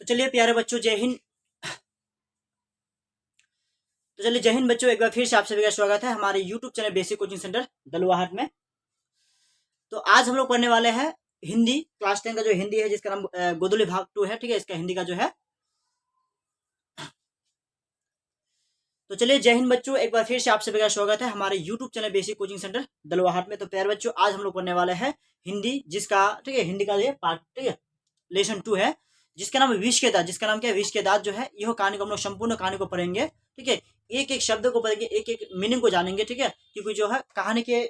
तो चलिए प्यारे बच्चों, जय हिंद। तो चलिए जय हिंद बच्चों, एक बार फिर से आप सभी का स्वागत है हमारे YouTube channel basic coaching centre Daluahat में। तो आज हम लोग पढ़ने वाले हैं हिंदी क्लास 10 का जो हिंदी है, जिसका नाम गोदुली भाग 2 है। ठीक है, इसका हिंदी का जो है। तो चलिए जय हिंद बच्चों, एक बार फिर से आप सभी का स्वागत है हमारे YouTube channel basic coaching centre Daluahat में। तो प्यारे बच्चों, आज हम लोग पढ़ने वाले हैं हिंदी, जिसका ठीक है हिंदी का ये पार्ट, ठीक है, लेसन 2 है, जिसका नाम है विष के दांत। जिसका नाम क्या है? विष के दांत जो है, यह कहानी को हम लोग संपूर्ण कहानी को पढ़ेंगे। ठीक है, एक एक शब्द को पढ़ेंगे, एक एक मीनिंग को जानेंगे। ठीक है, क्योंकि जो है कहानी के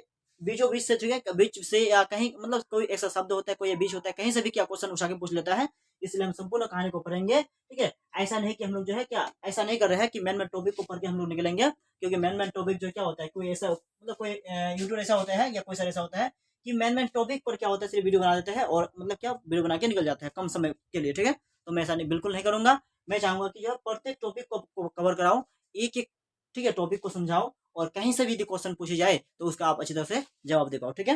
बीचों बीच से, ठीक है, बीच से या कहीं मतलब कोई ऐसा शब्द होता है, कोई बीच होता है, कहीं से भी क्या क्वेश्चन उठा के पूछ लेता है, इसलिए हम संपूर्ण कहानी को पढ़ेंगे। ठीक है, ऐसा नहीं कि हम लोग जो है क्या ऐसा नहीं कर रहे हैं कि मैन टॉपिक को पढ़ के हम लोग निकलेंगे, क्योंकि मैन टॉपिक जो क्या होता है, कोई ऐसा मतलब कोई यूट्यूब ऐसा होता है या कोई सर ऐसा होता है कि मैन टॉपिक पर क्या होता है, सिर्फ वीडियो बना देते हैं और मतलब क्या वीडियो बना के निकल जाता है कम समय के लिए। ठीक है, तो मैं ऐसा नहीं बिल्कुल नहीं करूंगा। मैं चाहूंगा कि यह प्रत्येक टॉपिक को कवर कराऊं, एक एक ठीक है टॉपिक को समझाओ, और कहीं से भी यदि क्वेश्चन पूछे जाए तो उसका आप अच्छी तरह से जवाब दे पाओ। ठीक है,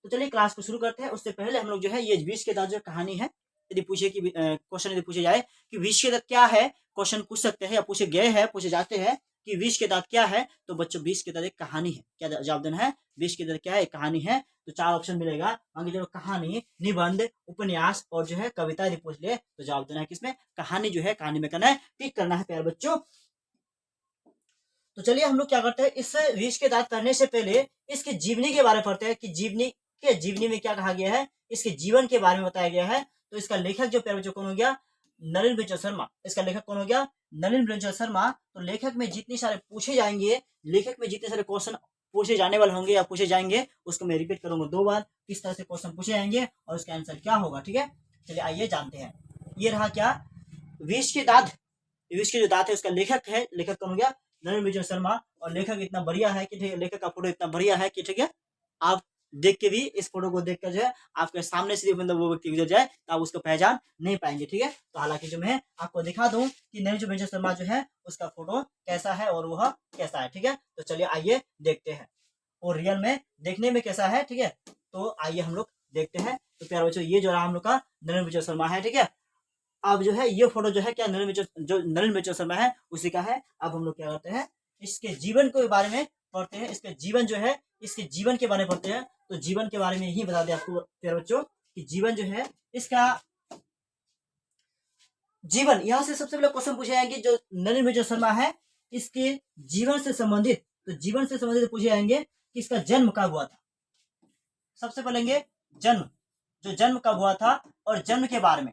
तो चलिए क्लास को शुरू करते हैं। उससे पहले हम लोग जो है ये विष के दांत जो कहानी है, यदि पूछे कि क्वेश्चन यदि पूछे जाए कि विष के दांत क्या है, क्वेश्चन पूछ सकते हैं या पूछे गए हैं, पूछे जाते हैं कि विष के दांत क्या है, तो बच्चों विष के दांत एक कहानी है। क्या जवाब देना है? विष के दांत क्या है? एक कहानी है। तो 4 ऑप्शन मिलेगा, आगे जो कहानी, निबंध, उपन्यास और जो है कविता यदि पूछ ले तो जवाब देना है किसमें? कहानी जो है, कहानी में करना है, टिक करना है प्यारे बच्चों। तो चलिए हम लोग क्या करते हैं, इस विष के दांत करने से पहले इसके जीवनी के बारे में पढ़ते हैं कि जीवनी में क्या कहा गया है, इसके जीवन के बारे में बताया गया है। तो इसका लेखक जो प्यारे बच्चों कौन हो गया? नलिन बंचल शर्मा। इसका लेखक कौन हो गया? नलिन बंचल शर्मा। तो लेखक में जितने सारे पूछे जाएंगे, लेखक में जितने सारे क्वेश्चन पूछे जाने वाले होंगे या पूछे जाएंगे, उसको मैं रिपीट करूंगा 2 बार, किस तरह से क्वेश्चन पूछे जाएंगे और उसका आंसर क्या होगा। ठीक है, चलिए आइए जानते हैं। ये रहा क्या? विष के दांत। विष के जो दांत है उसका लेखक है, लेखक कौन हो गया? नलिन बंचल शर्मा। और लेखक इतना बढ़िया है कि ठीक है, लेखक का फोटो इतना बढ़िया है कि ठीक है, आप देख के भी इस फोटो को देखकर जो है आपके सामने से मतलब वो व्यक्ति गुजर जाए तो आप उसको पहचान नहीं पाएंगे। ठीक है, तो हालांकि जो मैं आपको दिखा दूं कि नलिन बंचल शर्मा जो है उसका फोटो कैसा है और वह कैसा है। ठीक है, तो चलिए आइए देखते हैं और रियल में देखने में कैसा है। ठीक है, तो आइए हम लोग देखते हैं। तो प्यारे बच्चों, ये जो रहा हम लोग का नलिन बंचल शर्मा है। ठीक है, अब जो है ये फोटो जो है क्या नलिन बंचल शर्मा है उसी का है। अब हम लोग क्या करते हैं, इसके जीवन के बारे में पढ़ते हैं। इसके जीवन जो है, इसके जीवन के बारे में पढ़ते हैं। तो जीवन के बारे में ही बता दें आपको प्यारे बच्चों कि जीवन जो है इसका जीवन, यहाँ से सबसे पहले क्वेश्चन पूछे जाएंगे जो नलिन बंचल शर्मा है इसके जीवन से संबंधित। तो जीवन से संबंधित पूछे जाएंगे कि इसका जन्म कब हुआ था। सबसे पहले जन्म, जो जन्म कब हुआ था और जन्म के बारे में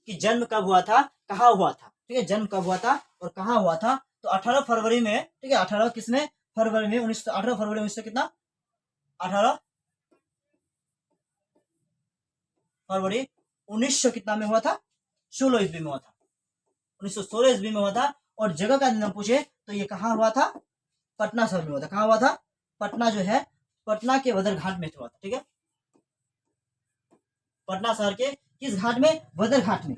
कि जन्म कब हुआ था, कहाँ हुआ था। ठीक है, जन्म कब हुआ था और कहाँ हुआ था। तो 18 फरवरी में, ठीक है, 18 किसमें? फरवरी में 18 फरवरी 1900 कितना? 18 फरवरी 1900 कितना में हुआ था? 16 ईस्वी में हुआ था। 1916 ईस्वी में हुआ था। और जगह का नाम पूछे तो ये कहाँ हुआ था? पटना शहर में हुआ था। कहाँ हुआ था? पटना जो है, पटना के बदर घाट में हुआ था। ठीक है, पटना शहर के किस घाट में? बदर घाट में।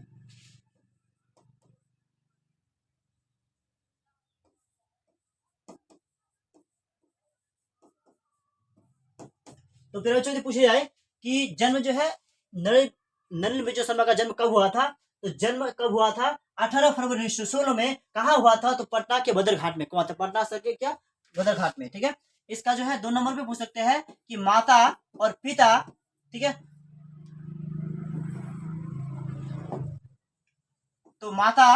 तो फिर बच्चों से पूछे जाए कि जन्म जो है नलिन बंचल शर्मा का जन्म कब हुआ था, तो जन्म कब हुआ था? 18 फरवरी 1916 में। कहाँ हुआ था? तो पटना के बदर घाट में। कौन था? पटना शहर के क्या? बदर घाट में। ठीक है, इसका जो है 2 नंबर पे पूछ सकते हैं कि माता और पिता। ठीक है, तो माता,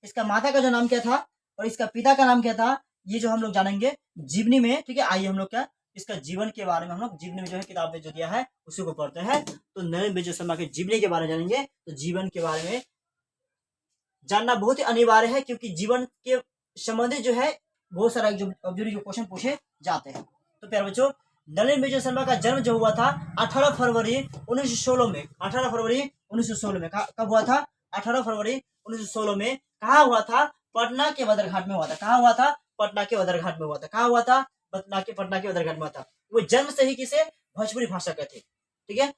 इसका माता का जो नाम क्या था और इसका पिता का नाम क्या था, ये जो हम लोग जानेंगे जीवनी में। ठीक है, आइए हम लोग क्या इसका जीवन के बारे में हम लोग जीवनी में जो है किताब में जो दिया है उसी को पढ़ते हैं। तो नलिन बंचल शर्मा के जीवनी के बारे में जानेंगे। तो जीवन के बारे में जानना बहुत ही अनिवार्य है, क्योंकि जीवन के संबंधित जो है बहुत सारा जो क्वेश्चन पूछे जाते हैं। तो प्यारे बच्चों, नलिन बंचल शर्मा का जन्म जो हुआ था 18 फरवरी 1916 में। 18 फरवरी 1916 में कब हुआ था? 18 फरवरी 1916 में। कहाँ हुआ था? पटना के बदर घाट में हुआ था। कहाँ हुआ था? पटना के बदर घाट में हुआ था। कहाँ हुआ था? पटना के बदर घाट में हुआ था। वो जन्म से ही किसे? भोजपुरी भाषा के थे। ठीक है,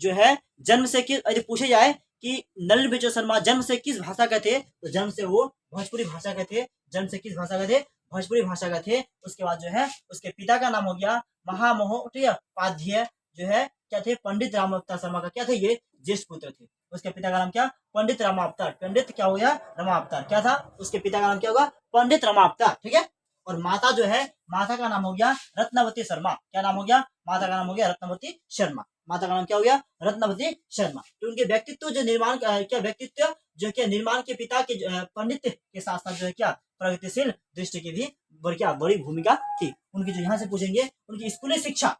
जो है जन्म से किस, यदि पूछे जाए कि नलिन बंचल शर्मा जन्म से किस भाषा के थे, तो जन्म से वो भोजपुरी भाषा के थे। जन्म से किस भाषा के थे? भोजपुरी भाषा का थे। उसके बाद जो है उसके पिता का नाम हो गया महामहोपाध्याय, जो है क्या थे? पंडित राम अवतार शर्मा का क्या थे? ये ज्येष्ठ पुत्र थे। उसके पिता का नाम क्या? पंडित रमावतार। पंडित क्या हो गया? रमावतार। क्या था उसके पिता का नाम? क्या होगा? पंडित रमावतार। ठीक है। और माता जो है, माता का नाम हो गया रत्नावती शर्मा। क्या नाम हो गया? माता का नाम हो गया रत्नावती शर्मा। माता का नाम क्या हो गया? रत्नावती शर्मा। तो उनके व्यक्तित्व जो निर्माण क्या व्यक्तित्व जो क्या निर्माण के पिता के पंडित के साथ साथ जो है क्या प्रगतिशील दृष्टि की भी क्या बड़ी भूमिका थी उनकी। जो यहाँ से पूछेंगे उनकी स्कूली शिक्षा,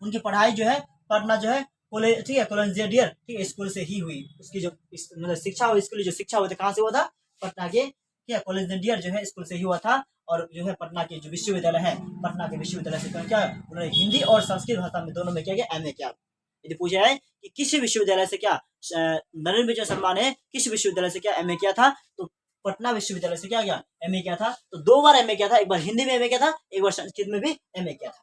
उनकी पढ़ाई जो है पढ़ना जो है कॉलेज, ठीक है, कॉलेजियट, ठीक है, स्कूल से ही हुई। उसकी जो मतलब शिक्षा हुई, स्कूली जो शिक्षा हुई थी कहाँ से हुआ था? पटना के क्या कॉलेजियट जो है स्कूल से ही हुआ था। और जो है पटना के जो विश्वविद्यालय है, पटना के विश्वविद्यालय से क्या उन्होंने हिंदी और संस्कृत भाषा में दोनों में क्या किया? MA किया। यदि पूछा है कि किस विश्वविद्यालय से क्या नरेंद्र विजय शर्मा ने किस विश्वविद्यालय से क्या MA किया था, तो पटना विश्वविद्यालय से क्या किया? MA किया था। तो 2 बार MA किया था, एक बार हिंदी में MA किया था, एक बार संस्कृत में भी MA किया था।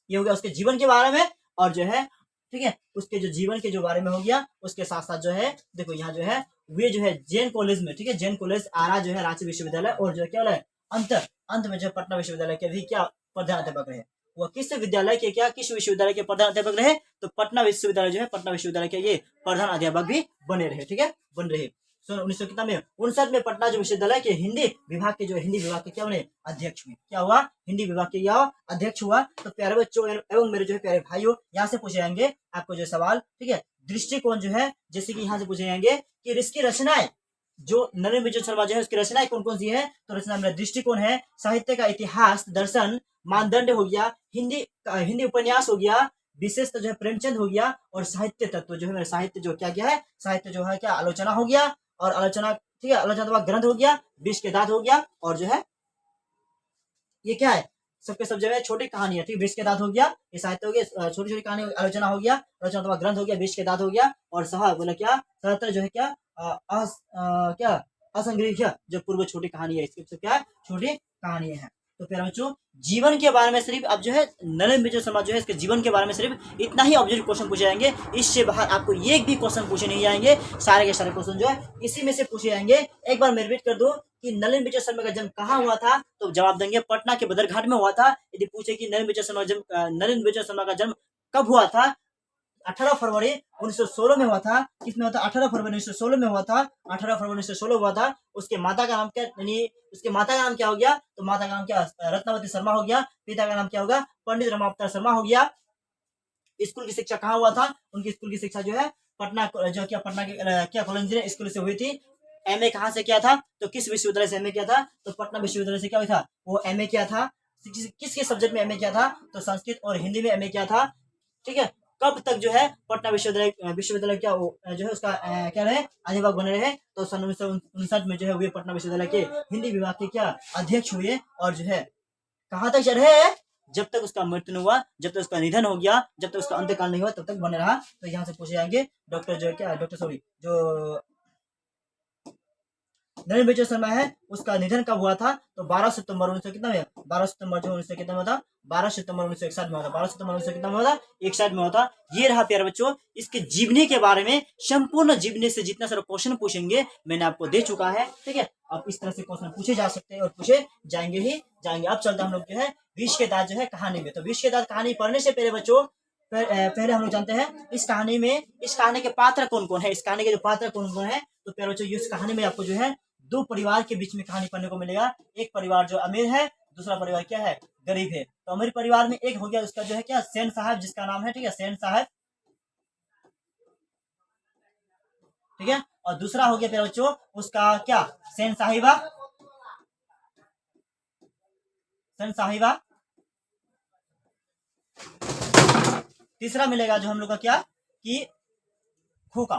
ये हो गया उसके जीवन के बारे में। और जो है ठीक है उसके जो जीवन के जो बारे में हो गया। उसके साथ साथ जो है देखो यहाँ जो है वे जो है जैन कॉलेज में, ठीक है, जैन कॉलेज आरा जो है रांची विश्वविद्यालय और जो क्या है अंत में जो पटना विश्वविद्यालय के भी क्या प्रधानाध्यापक रहे। वो किस विद्यालय के क्या किस विश्वविद्यालय के प्रधानाध्यापक रहे? तो पटना विश्वविद्यालय जो है पटना विश्वविद्यालय के ये प्रधान अध्यापक भी बने रहे। ठीक है, बन रहे। सन 1900 कितना में 59 में पटना जो विश्वविद्यालय के हिंदी विभाग के जो हिंदी विभाग के क्या बने? अध्यक्ष हुए। क्या हुआ? हिंदी विभाग के क्या अध्यक्ष हुआ। तो प्यारे बच्चों एवं मेरे जो है प्यारे भाइयों, यहाँ से पूछे जाएंगे आपको जो सवाल, ठीक है, दृष्टिकोण जो है जैसे कि यहाँ से पूछे जाएंगे कि इसकी रचनाएं जो नरेंद्र विजय शर्मा जो है उसकी रचनाएं कौन कौन सी है? तो रचना मेरा दृष्टिकोण है, साहित्य का इतिहास, दर्शन, मानदंड हो गया, हिंदी उपन्यास हो गया, विशेषतः जो है प्रेमचंद हो गया, और साहित्य तत्व जो है मेरा साहित्य जो क्या है? साहित्य जो है क्या आलोचना हो गया, और आलोचना, ठीक है, आलोचनात्मक ग्रंथ हो गया, विष के दांत हो गया, और जो है ये क्या है? सबके सब जगह छोटी कहानी है, ठीक, विष के दांत हो गया, ये साहित्य हो गया, छोटी छोटी कहानी, आलोचना हो गया, आलोचनात्मक ग्रंथ हो गया, विष के दांत हो गया, और सहा बोला क्या सहस्त्र जो है क्या क्या असंग्रह जो पूर्व छोटी कहानी है, इसके क्या है? छोटी कहानी है। तो प्यारे बच्चों जीवन के बारे में सिर्फ अब जो है नरेंद्र विजय शर्मा जो है इसके जीवन के बारे में सिर्फ इतना ही ऑब्जेक्टिव क्वेश्चन पूछे जाएंगे। इससे बाहर आपको एक भी क्वेश्चन पूछे नहीं जाएंगे। सारे के सारे क्वेश्चन जो है इसी में से पूछे जाएंगे। एक बार मैं रिपीट कर दूं कि नरेंद्र विजय शर्मा का जन्म कहाँ हुआ था, तो जवाब देंगे पटना के बदरघाट में हुआ था। यदि पूछे कि नरेंद्र विजय शर्मा का जन्म कब हुआ था, 18 फरवरी 1916 में हुआ था। किसमें हुआ था? 18 फरवरी 1916 में हुआ था। 18 फरवरी 1916 हुआ था। उसके माता का नाम क्या, यानी उसके माता का नाम क्या हो गया? तो माता का नाम क्या? रत्नावती शर्मा हो गया। पिता का नाम क्या होगा? पंडित रमावतार शर्मा हो गया। स्कूल की शिक्षा कहाँ हुआ था? उनकी स्कूल की शिक्षा जो है पटना जो क्या पटना के क्या कॉलेज स्कूल से हुई थी। MA कहाँ से किया था? तो किस विश्वविद्यालय से MA किया था? तो पटना विश्वविद्यालय से क्या हुआ था? वो MA किया था। किसके सब्जेक्ट में MA किया था? तो संस्कृत और हिंदी में MA किया था। ठीक है, कब तक जो है पटना विश्वविद्यालय क्या जो है उसका क्या रहे? अध्यापक बने रहे। तो सन 1959 में जो है वे पटना विश्वविद्यालय के हिंदी विभाग के क्या अध्यक्ष हुए। और जो है कहाँ तक चढ़े? जब तक उसका मृत्यु हुआ, जब तक उसका निधन हो गया, जब तक उसका अंत्यकाल नहीं हुआ, तब तक बने रहा। तो यहाँ से पूछे जाएंगे डॉक्टर जो है क्या जो नरेंद्र विजय शर्मा है उसका निधन कब हुआ था? तो 12 सितंबर 1900 कितना में 12 सितंबर जो 1900 कितना में था? 12 सितंबर 1961 में हुआ था। 12 सितंबर 1900 कितना में हुआ था? 61 में हुआ था। ये रहा प्यारे बच्चों इसके जीवनी के बारे में। संपूर्ण जीवनी से जितना सारा क्वेश्चन पूछेंगे मैंने आपको दे चुका है। ठीक है, अब इस तरह से क्वेश्चन पूछे जा सकते हैं और पूछे जाएंगे ही जाएंगे। अब चलते हम लोग जो है विष के दांत जो है कहानी में। तो विष के दांत कहानी पढ़ने से पहले बच्चों पहले हम लोग जानते हैं इस कहानी के पात्र कौन कौन है। इस कहानी के जो पात्र कौन कौन है, तो प्यारे बच्चों इस कहानी में आपको जो है 2 परिवार के बीच में कहानी पढ़ने को मिलेगा। एक परिवार जो अमीर है, दूसरा परिवार क्या है? गरीब है। तो अमीर परिवार में एक हो गया उसका जो है क्या सेन साहब, जिसका नाम है, ठीक है, सेन साहब। ठीक है, और दूसरा हो गया प्यारे बच्चों उसका क्या सेन साहिबा, सेन साहिबा। तीसरा मिलेगा जो हम लोग का क्या कि खोका,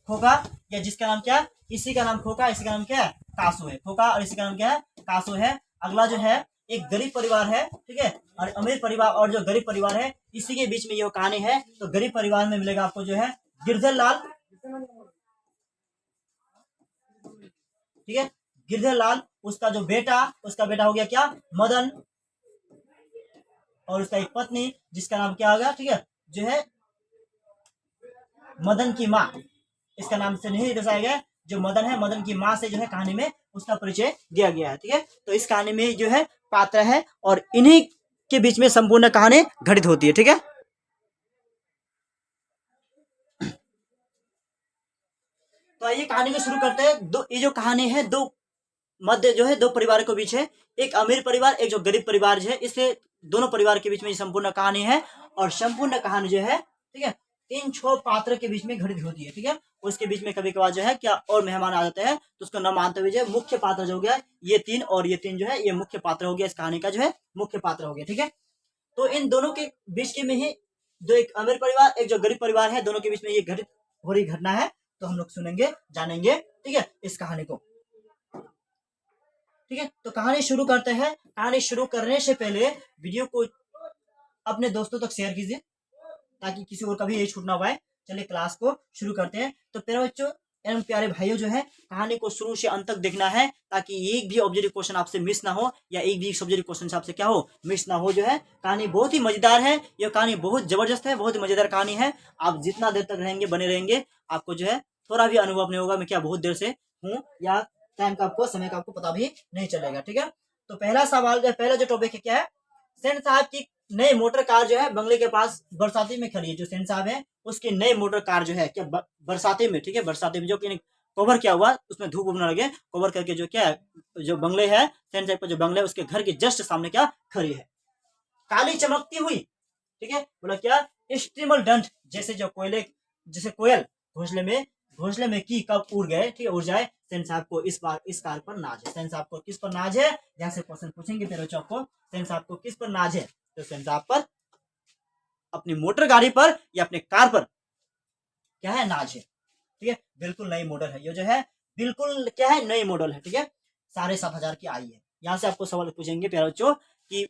खोका या जिसका नाम क्या, इसी का नाम खोका, इसी का नाम क्या है? कासू है। खोका और इसी का नाम क्या है? कासू है। अगला जो है एक गरीब परिवार है, ठीक है, और अमीर परिवार और जो गरीब परिवार है इसी के बीच में ये कहानी है। तो गरीब परिवार में मिलेगा आपको जो है गिरधर लाल, ठीक है, गिरधर लाल। उसका बेटा हो गया क्या? मदन, और उसका एक पत्नी जिसका नाम क्या होगा, ठीक है, जो है मदन की माँ। इसका नाम से नहीं दर्शाया गया। जो मदन है, मदन की माँ से जो है कहानी में उसका परिचय दिया गया है। ठीक है, तो इस कहानी में जो है पात्र है और इन्हीं के बीच में संपूर्ण कहानी घटित होती है। ठीक है। तो आइए कहानी को शुरू करते हैं। ये जो कहानी है दो मध्य जो है दो परिवार के बीच है, एक अमीर परिवार एक जो गरीब परिवार जो है, इससे दोनों परिवार के बीच में संपूर्ण कहानी है। और संपूर्ण कहानी जो है ठीक है इन 6 पात्र के बीच में घटित होती है। ठीक है, उसके बीच में कभी कभार जो है क्या और मेहमान आ जाते हैं, तो उसको न मानते हुए जो मुख्य पात्र जो हो गया ये 3 और ये 3 जो है ये मुख्य पात्र हो गया, इस कहानी का जो है मुख्य पात्र हो गया। ठीक है, तो इन दोनों के बीच के में ही जो एक अमीर परिवार एक जो गरीब परिवार है, दोनों के बीच में ये घटित हो रही घटना है। तो हम लोग सुनेंगे जानेंगे ठीक है इस कहानी को। ठीक है, तो कहानी शुरू करते हैं। कहानी शुरू करने से पहले वीडियो को अपने दोस्तों तक शेयर कीजिए ताकि किसी और का भी ये छूट ना पाए। चलिए क्लास को शुरू करते हैं। तो प्यारे बच्चों एवं प्यारे भाइयों जो है कहानी को शुरू से अंत तक देखना है ताकि एक भी ऑब्जेक्टिव क्वेश्चन आपसे मिस ना हो या एक भी सब्जेक्टिव क्वेश्चन आपसे क्या हो मिस ना हो। जो है कहानी बहुत ही मजेदार है, यह कहानी बहुत जबरदस्त है, बहुत ही मजेदार कहानी है। आप जितना देर तक रहेंगे बने रहेंगे आपको जो है थोड़ा भी अनुभव नहीं होगा मैं क्या बहुत देर से हूँ, या टाइम का आपको समय का आपको पता भी नहीं चलेगा। ठीक है, तो पहला सवाल जो पहला जो टॉपिक है क्या है, सेन साहब की नई मोटर कार जो है बंगले के पास बरसाती में खड़ी है। जो सेन साहब है उसकी नई मोटर कार जो है क्या बरसाती में, ठीक है बरसाती में जो कि कवर किया हुआ उसमें धूप न लगे कवर करके जो क्या है जो बंगले है सेन साहब का जो बंगले है उसके घर के जस्ट सामने क्या खड़ी है, काली चमकती हुई। ठीक है, बोला क्या स्टीमल डंट जैसे जो कोयले जैसे कोयल घोंसले में की कब उड़ गए, ठीक है उड़ जाए। सेन साहब को इस बार इस कार पर नाज है। सेन साहब को किस पर नाज है, यहाँ से क्वेश्चन पूछेंगे फिर बच्चों को सेन साहब को किस पर नाज है, तो सेन साहब पर अपनी मोटर गाड़ी पर या अपने कार पर क्या है नाज है। ठीक है, बिल्कुल नई मॉडल है ये जो है, बिल्कुल क्या है नई मॉडल है। ठीक है, 7,500 की आई है। यहाँ से आपको सवाल पूछेंगे प्यारे बच्चों कि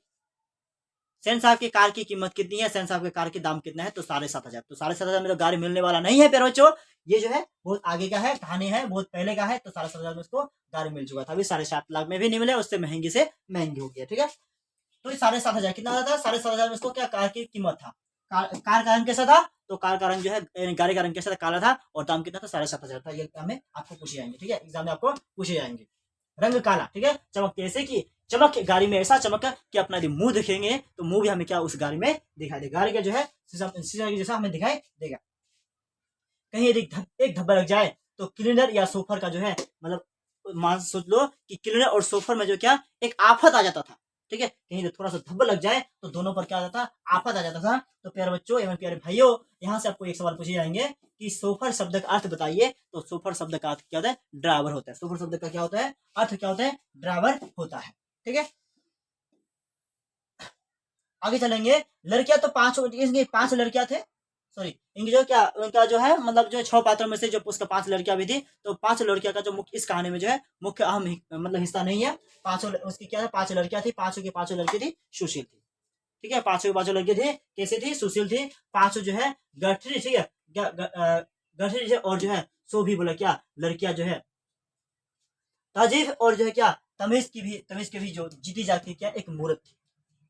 सेन साहब की कार की कीमत कितनी है, सेन साहब के कार की दाम कितना है, तो 7,500। तो 7,500 में तो गाड़ी मिलने वाला नहीं है प्यारे बच्चों, ये जो है बहुत आगे का है, कहानी है बहुत पहले का है। तो 7,500 में उसको गाड़ी मिल चुका था, अभी 7.5 लाख में भी नहीं मिले, उससे महंगी से महंगी हो गई। ठीक है, तो 7,500 कितना था, 7,500 में उसको क्या कार की कीमत था। कार का रंग कैसा था, तो कार का रंग जो है गाड़ी का रंग कैसा था, काला था, और दाम कितना था 7,500 था। ये हमें आपको पूछे जाएंगे। ठीक है, एग्जाम में आपको पूछे जाएंगे। रंग काला, ठीक है चमक ऐसे की चमक गाड़ी में ऐसा चमक कि अपना यदि मुंह दिखेंगे तो मुंह भी हमें क्या उस गाड़ी में दिखाई देगा, गाड़ी का जो है शीशा जैसा हमें दिखाई देगा। कहीं यदि एक धब्बा लग जाए तो क्लीनर या सोफर का जो है मतलब मान सोच लो कि क्लीनर और सोफर में जो क्या एक आफत आ जाता था। ठीक है, कहीं थोड़ा सा धब्बा लग जाए तो दोनों पर क्या आ जाता आफत आ जाता था। तो प्यारे बच्चों एवं प्यारे भाइयों यहाँ से आपको एक सवाल पूछे जाएंगे कि सोफर शब्द का अर्थ बताइए। तो सोफर शब्द का अर्थ क्या होता है, ड्राइवर होता है। सोफर शब्द का क्या होता है अर्थ क्या होता है, ड्राइवर होता है। ठीक है, आगे चलेंगे। लड़कियां तो 5 लड़कियां थे, सॉरी इनकी जो क्या उनका जो है मतलब जो 6 पात्रों में से जो उसका 5 लड़कियां भी थी। तो 5 लड़कियां का जो मुख्य इस कहानी में जो है मुख्य अहम मतलब हिस्सा नहीं है। पांचों उसकी क्या है 5 लड़कियां थी, पांचों की पांचों लड़की थी सुशील थी। ठीक है, पांचों की पांचों लड़की थी कैसे थी, सुशील थी। पांचों जो है गठरी, ठीक है गठरी और जो है सो भी बोला क्या लड़कियां जो है तजीब और जो है क्या तमीज की भी जो जीती जाती क्या एक मूर्त थी।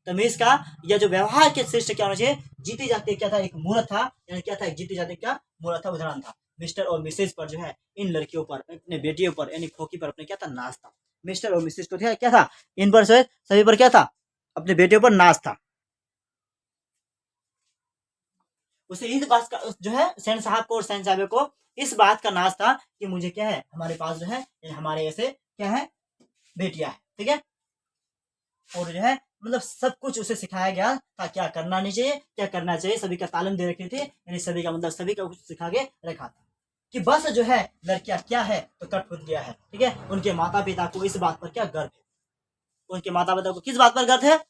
तमीज का या जो व्यवहार के श्रेष्ठ क्या होना चाहिए, जीती जाती क्या था एक मूर्त था, यानी क्या था एक जीती जाती क्या मूर्त था, उदाहरण था। मिस्टर और मिसेज पर जो है इन लड़कियों पर अपने बेटियों पर यानी खोकी पर अपने क्या था नाच था। मिस्टर और मिसेज को क्या था इन पर सभी पर क्या था अपने बेटियों पर नाच था। उसे इस बात का जो है सैन साहब को और सैन साहब को इस बात का नाच था कि मुझे क्या है हमारे पास जो है हमारे ऐसे क्या है बेटियां है। ठीक है, और जो है मतलब सब कुछ उसे सिखाया गया था क्या करना नहीं चाहिए क्या करना चाहिए, सभी का तालीम दे रखी थी, यानी सभी का मतलब सभी का कुछ सिखा के रखा था कि बस जो है लड़कियां क्या है तो कट फुट गया है। ठीक है, उनके माता पिता को इस बात पर क्या गर्व है, उनके माता पिता को किस बात पर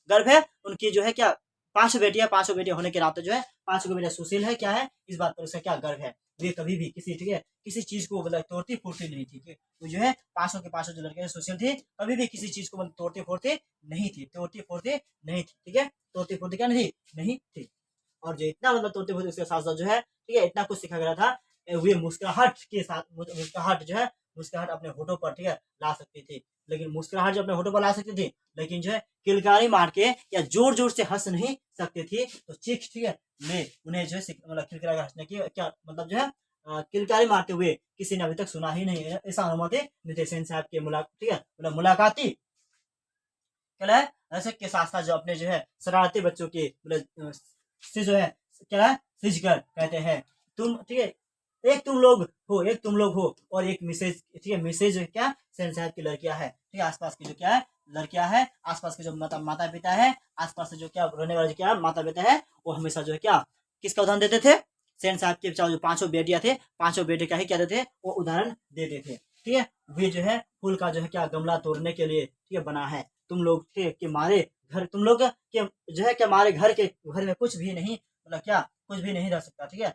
गर्व है उनकी जो है क्या 5 बेटियां होने के नाते जो है 5 बेटियां सुशील है क्या है इस बात पर उसका क्या गर्व है। वे कभी भी किसी ठीक है किसी चीज को मतलब तोड़ती फोड़ती नहीं थी। तो जो है 5 जो लड़के सुशील थी कभी भी किसी चीज को मतलब तोड़ती फोड़ती नहीं थी, ठीक है तोड़ती फोड़ती क्या नहीं थी। और जो इतना मतलब तोड़ती फोड़ती उसके साथ साथ जो है ठीक है इतना कुछ सिखा गया था, वे मुस्कुराहट के साथ मुस्कुराहट जो है मुस्कुराहट अपने होठों पर ठीक है ला सकती थी, लेकिन मुस्कुराहट जो अपने होठों पर ला सकती थी लेकिन जो है किलकारी मार के या जोर जोर से हंस नहीं सकती थी। तो चीख ठीक है में उन्हें जो है मतलब किलकारी हंसने की क्या मतलब जो है किलकारी मारते हुए किसी ने अभी तक सुना ही नहीं है। ऐसा अनुमति नितेश सेन साहब के ठीक है मतलब मुलाकाती क्या है ऐसे के साथ साथ जो अपने जो है शरारती बच्चों के मतलब से जो है क्या है सिज कर कहते हैं तुम ठीक है एक तुम लोग हो और एक मिसेज, ठीक है, मिसेज क्या सेन साहब की लड़कियां है, ठीक है, आसपास की जो क्या है लड़कियां है, आसपास के जो माता पिता है, आसपास से जो क्या रहने वाले क्या माता पिता है, वो हमेशा जो है क्या किसका उदाहरण देते थे, सेन साहब के जो पांचों बेटियां थे, पांचों बेटे का ही क्या देते वो उदाहरण देते थे, ठीक है। वे जो है फूल का जो है क्या गमला तोड़ने के लिए ठीक है बना है, तुम लोग के मारे घर, तुम लोग के जो है क्या हमारे घर में कुछ भी नहीं, मतलब क्या कुछ भी नहीं रह सकता, ठीक है।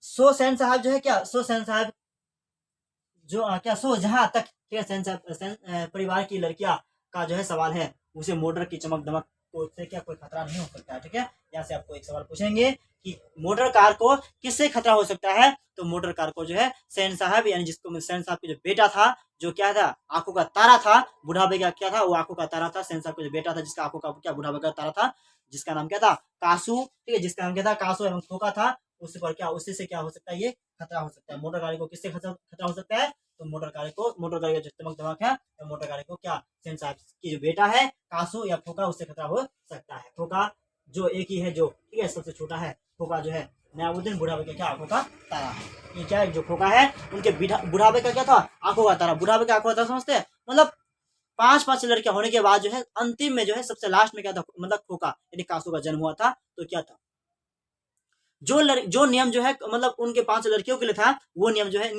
सो सेन साहब जो है क्या, सो सेन साहब जो क्या सो जहां तक ठीक है परिवार की लड़कियां का जो है सवाल है, उसे मोटर की चमक दमक को से क्या कोई खतरा नहीं हो सकता है, ठीक है। यहाँ से आपको एक सवाल पूछेंगे कि मोटर कार को किससे खतरा हो सकता है, तो मोटर कार को जो है सेन साहब यानी जिसको सेन साहब का जो बेटा था, जो क्या था आंखों का तारा था, बुढ़ापे का क्या था वो आंखों का तारा था, सेन साहब का जो बेटा था जिसका आंखों का क्या बुढ़ापे का तारा था, जिसका नाम क्या था कासू, ठीक है, जिसका नाम क्या था कासू एवं खोका था, उससे पर क्या उससे से क्या हो सकता है ये खतरा हो सकता है, मोटर गाड़ी को किससे खतरा हो सकता है, तो मोटर गाड़ी का जो चमक दमक है, तो मोटर गाड़ी को क्या सेन साहब की जो बेटा है कासू या खोका उससे खतरा हो सकता है। खोका जो एक ही है जो ठीक है सबसे छोटा है, खोका जो है नयाउद्दीन बुढ़ापे का क्या आंखों का तारा है, ये क्या है जो खोका है उनके बुढ़ापे का क्या था आंखों का तारा, बुढ़ापे का आंखों का तारा समझते हैं, मतलब पांच पांच लड़कियां होने के बाद जो है अंतिम में जो है सबसे लास्ट में क्या था मतलब खोका यानी कासू का जन्म हुआ था, तो क्या था जो नियम जो है मतलब उनके पांच लड़कियों के लिए था, वो नियम जो है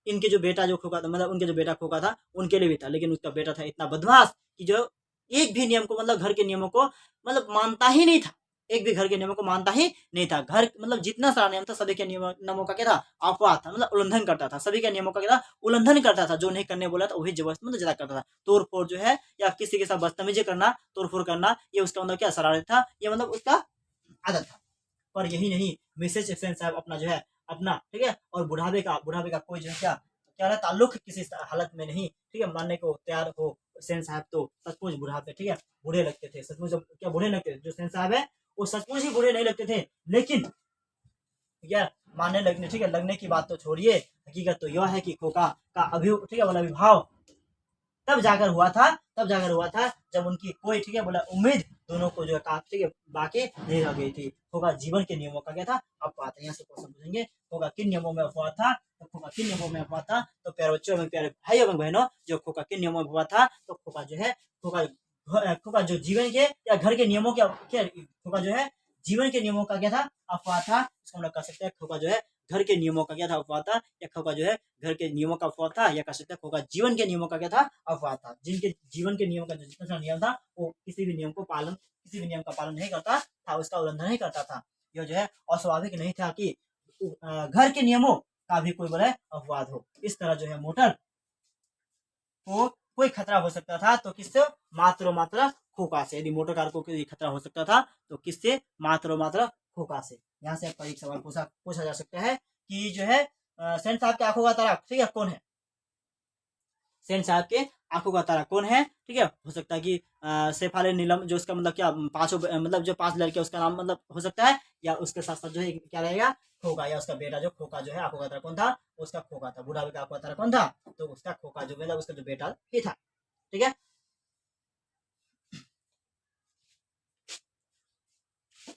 इनके जो बेटा जो खोका था मतलब उनके जो बेटा खोका था उनके लिए भी था, लेकिन उसका बेटा था इतना बदमाश कि जो एक भी नियम को मतलब घर के नियमों को मतलब मानता ही नहीं था, एक भी घर के नियमों को मानता ही नहीं था, घर मतलब जितना सारा नियम था सभी के नियमों का क्या था अपवाद था, मतलब उल्लंघन करता था, सभी के नियमों का क्या था उल्लंघन करता था, जो नहीं करने बोला था वही जबरदस्त मतलब ज्यादा करता था, तोड़ फोड़ जो है या किसी के साथ बदतमीजी करना तोड़ फोड़ करना ये उसका मतलब क्या शरारत था, ये मतलब उसका आदत था। पर यही नहीं मिसेज एक्सेन साहब अपना जो है अपना ठीक है और बुढ़ापे का कोई जो है क्या क्या रहा ताल्लुक किसी हालत में नहीं ठीक है मानने को तैयार हो, सेन साहब तो सचमुच बुढ़ापे ठीक है बूढ़े लगते थे, सचमुच क्या बूढ़े लगते थे, जो सेन साहब है वो सचमुच ही बूढ़े नहीं लगते थे, लेकिन क्या मानने लगने ठीक है लगने की बात तो छोड़िए, हकीकत तो यह है कि खोका का अभी ठीक है बोला विभाव तब जाकर हुआ था जब उनकी कोई ठीक है बोला उम्मीद दोनों को जो है ठीक है बाकी नहीं रह गई थी, होगा जीवन के नियमों का क्या था अपवाद था, यहाँ से क्वेश्चन पूछेंगे होगा किन नियमों में अपवाद था, तो खोका किन नियमों में अपवाद था, तो प्यारे बच्चों में प्यारे भाई एवं बहनों जो खोका किन नियमों में अपवाद था, तो खोका जो है खोका जो जीवन के या घर के नियमों के क्या खोका जो है जीवन के नियमों का क्या था अपवाद था, इसको हम लोग कह सकते हैं खोका जो है घर के नियमों का क्या था अपवाद था, या खोका जो है घर के नियमों का अपवाद था, या कह सकते हैं खोका जीवन के नियमों का क्या था अपवाद था, जिनके जीवन के नियमों का जो जितना नियम था वो किसी भी नियम का पालन नहीं करता था, उसका उल्लंघन नहीं करता था, यह जो है अस्वाभाविक नहीं था कि घर के नियमों का भी कोई बोले अपवाद हो, इस तरह जो है मोटर को कोई खतरा हो सकता था तो किससे मात्र खोका से, यदि मोटर कार को कोई खतरा हो सकता था तो किससे मात्र खोका से। यहाँ से आपका एक सवाल पूछा जा सकता है कि जो है सेन साहब के आंखों का तारा ठीक है कौन है, सेन साहब के आंखों का तारा कौन है, ठीक है, हो सकता है कि सेफाले नीलम जो उसका मतलब क्या पांचों मतलब जो पांच लड़के उसका नाम मतलब हो सकता है, या उसके साथ साथ जो है क्या रहेगा खोका, या उसका बेटा जो खोका जो है आंखों का तारा कौन था, उसका खोका था, बुढ़ापे का आंखों का तारा कौन था, तो उसका खोका जो मतलब उसका जो बेटा ही था, ठीक है।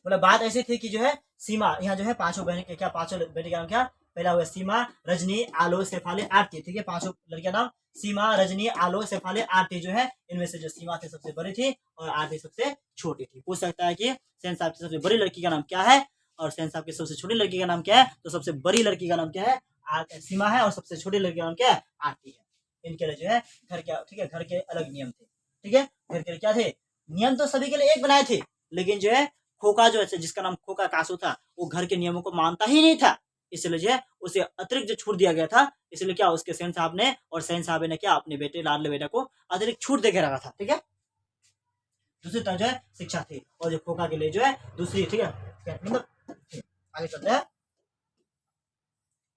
मतलब बात ऐसी थी कि जो है सीमा यहाँ जो है पांचों बहन के क्या पांचों बेटे का नाम क्या पहला हुआ सीमा रजनी आलो शेफाली आरती, ठीक है, पांचों लड़कियां नाम सीमा रजनी आलो शेफाली आरती जो है इनमें से जो सीमा थी सबसे बड़ी थी और आरती सबसे छोटी थी। पूछ सकता है कि सेन साहब की सबसे बड़ी लड़की का नाम क्या है और सेन साहब की सबसे छोटी लड़की का नाम क्या है, तो सबसे बड़ी लड़की का नाम क्या है सीमा है और सबसे छोटी लड़की का नाम क्या है आरती है। इनके लिए जो है घर के ठीक है घर के अलग नियम थे, ठीक है, घर के क्या थे नियम तो सभी के लिए एक बनाए थे, लेकिन जो है खोका जो है जिसका नाम खोका कासू था वो घर के नियमों को मानता ही नहीं था, इसलिए जो है उसे अतिरिक्त जो छूट दिया गया था, इसलिए क्या उसके सेन साहब ने और सेन साहब ने क्या अपने बेटे लाडले बेटा को अतिरिक्त छूट देकर रखा था, ठीक है। दूसरी तरह जो है शिक्षा थी और जो खोका के लिए जो है दूसरी ठीक है मतलब आगे चलते हैं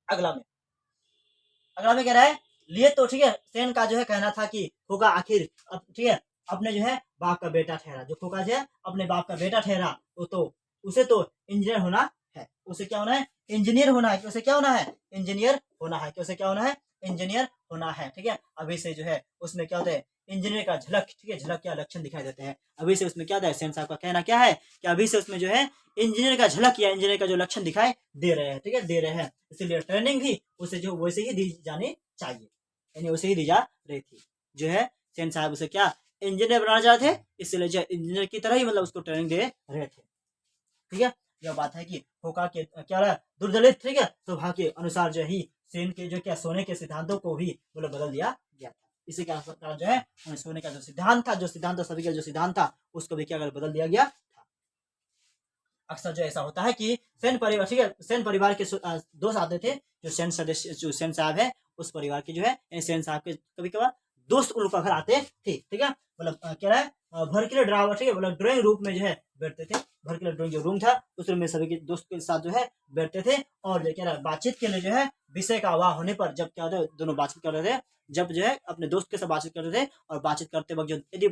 अगला में कह रहा है लिए तो ठीक है सेन का जो है कहना था कि खोका आखिर ठीक है अपने जो है बाप का बेटा ठहरा, जो खोका जो है अपने बाप का बेटा ठहरा तो उसे तो इंजीनियर होना है, उसे क्या होना है इंजीनियर होना है, उसे क्या होना है इंजीनियर होना है, उसे क्या होना है इंजीनियर होना है, ठीक है। अभी से जो है उसमें क्या होता है इंजीनियर का झलक, ठीक है, झलक क्या लक्षण दिखाई देते हैं। अभी से उसमें क्या था, सेन साहब का कहना क्या है कि अभी से उसमें जो है इंजीनियर का झलक या इंजीनियर का जो लक्षण दिखाई दे रहे हैं, ठीक है, दे रहे हैं। इसीलिए ट्रेनिंग भी उसे जो वैसे ही दी जानी चाहिए, यानी वैसे ही दी जा रही थी। जो है सेन साहब उसे क्या इंजीनियर बनाना चाहते थे, इसलिए जो इंजीनियर की तरह ही मतलब उसको ट्रेनिंग दे रहे थे। ठीक है, यह बात है कि होका के क्या रहा दुर्दलित, ठीक है, स्वभाव के अनुसार जो ही सेन के जो क्या सोने के सिद्धांतों को भी मतलब बदल दिया गया था। इसी के कारण जो है सोने का जो सिद्धांत था, जो सिद्धांत सभी का जो सिद्धांत था, उसको भी क्या बदल दिया गया था। अक्सर जो ऐसा होता है कि सेन परिवार, ठीक है, सेन परिवार के दोस्त आते थे, जो सेन सदस्य, जो सेन साहब है उस परिवार के जो है सेन साहब के कभी कभार दोस्त उनका घर आते थे। ठीक है, मतलब क्या है भड़कीले ड्रामा, ठीक है, मतलब ड्राइंग रूम में जो है बैठते थे। भड़कीले ड्राइंग जो रूम था उस रूम में सभी के दोस्त के साथ जो है बैठते थे और जो क्या बातचीत के लिए जो है विषय का अभाव होने पर जब क्या होता है दोनों बातचीत कर रहे थे, जब जो है अपने दोस्त के साथ बातचीत कर रहे थे और बातचीत करते वक्त जो यदि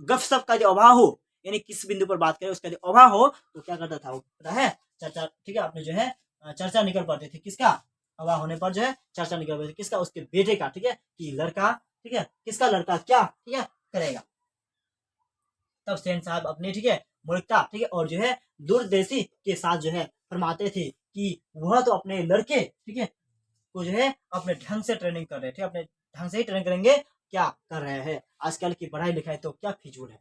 गपशप का जो अभाव हो, यानी किस बिंदु पर बात करें उसका जो अभाव हो, तो क्या करता था वो पता है चर्चा, ठीक है, अपने जो है चर्चा निकल पड़ती थी। किसका अभाव होने पर जो है चर्चा निकल पड़ती थी, किसका, उसके बेटे का, ठीक है, कि लड़का, ठीक है, किसका लड़का क्या, ठीक है, करेगा। तब सेन साहब अपने, ठीक है, मूर्खता, ठीक है, और जो है दूरदेशी के साथ जो है फरमाते थे कि वह तो अपने लड़के, ठीक है, को जो है अपने ढंग से ट्रेनिंग कर रहे थे, अपने ढंग से ही ट्रेनिंग करेंगे, क्या कर रहे हैं। आजकल की पढ़ाई लिखाई तो क्या फिजूल है,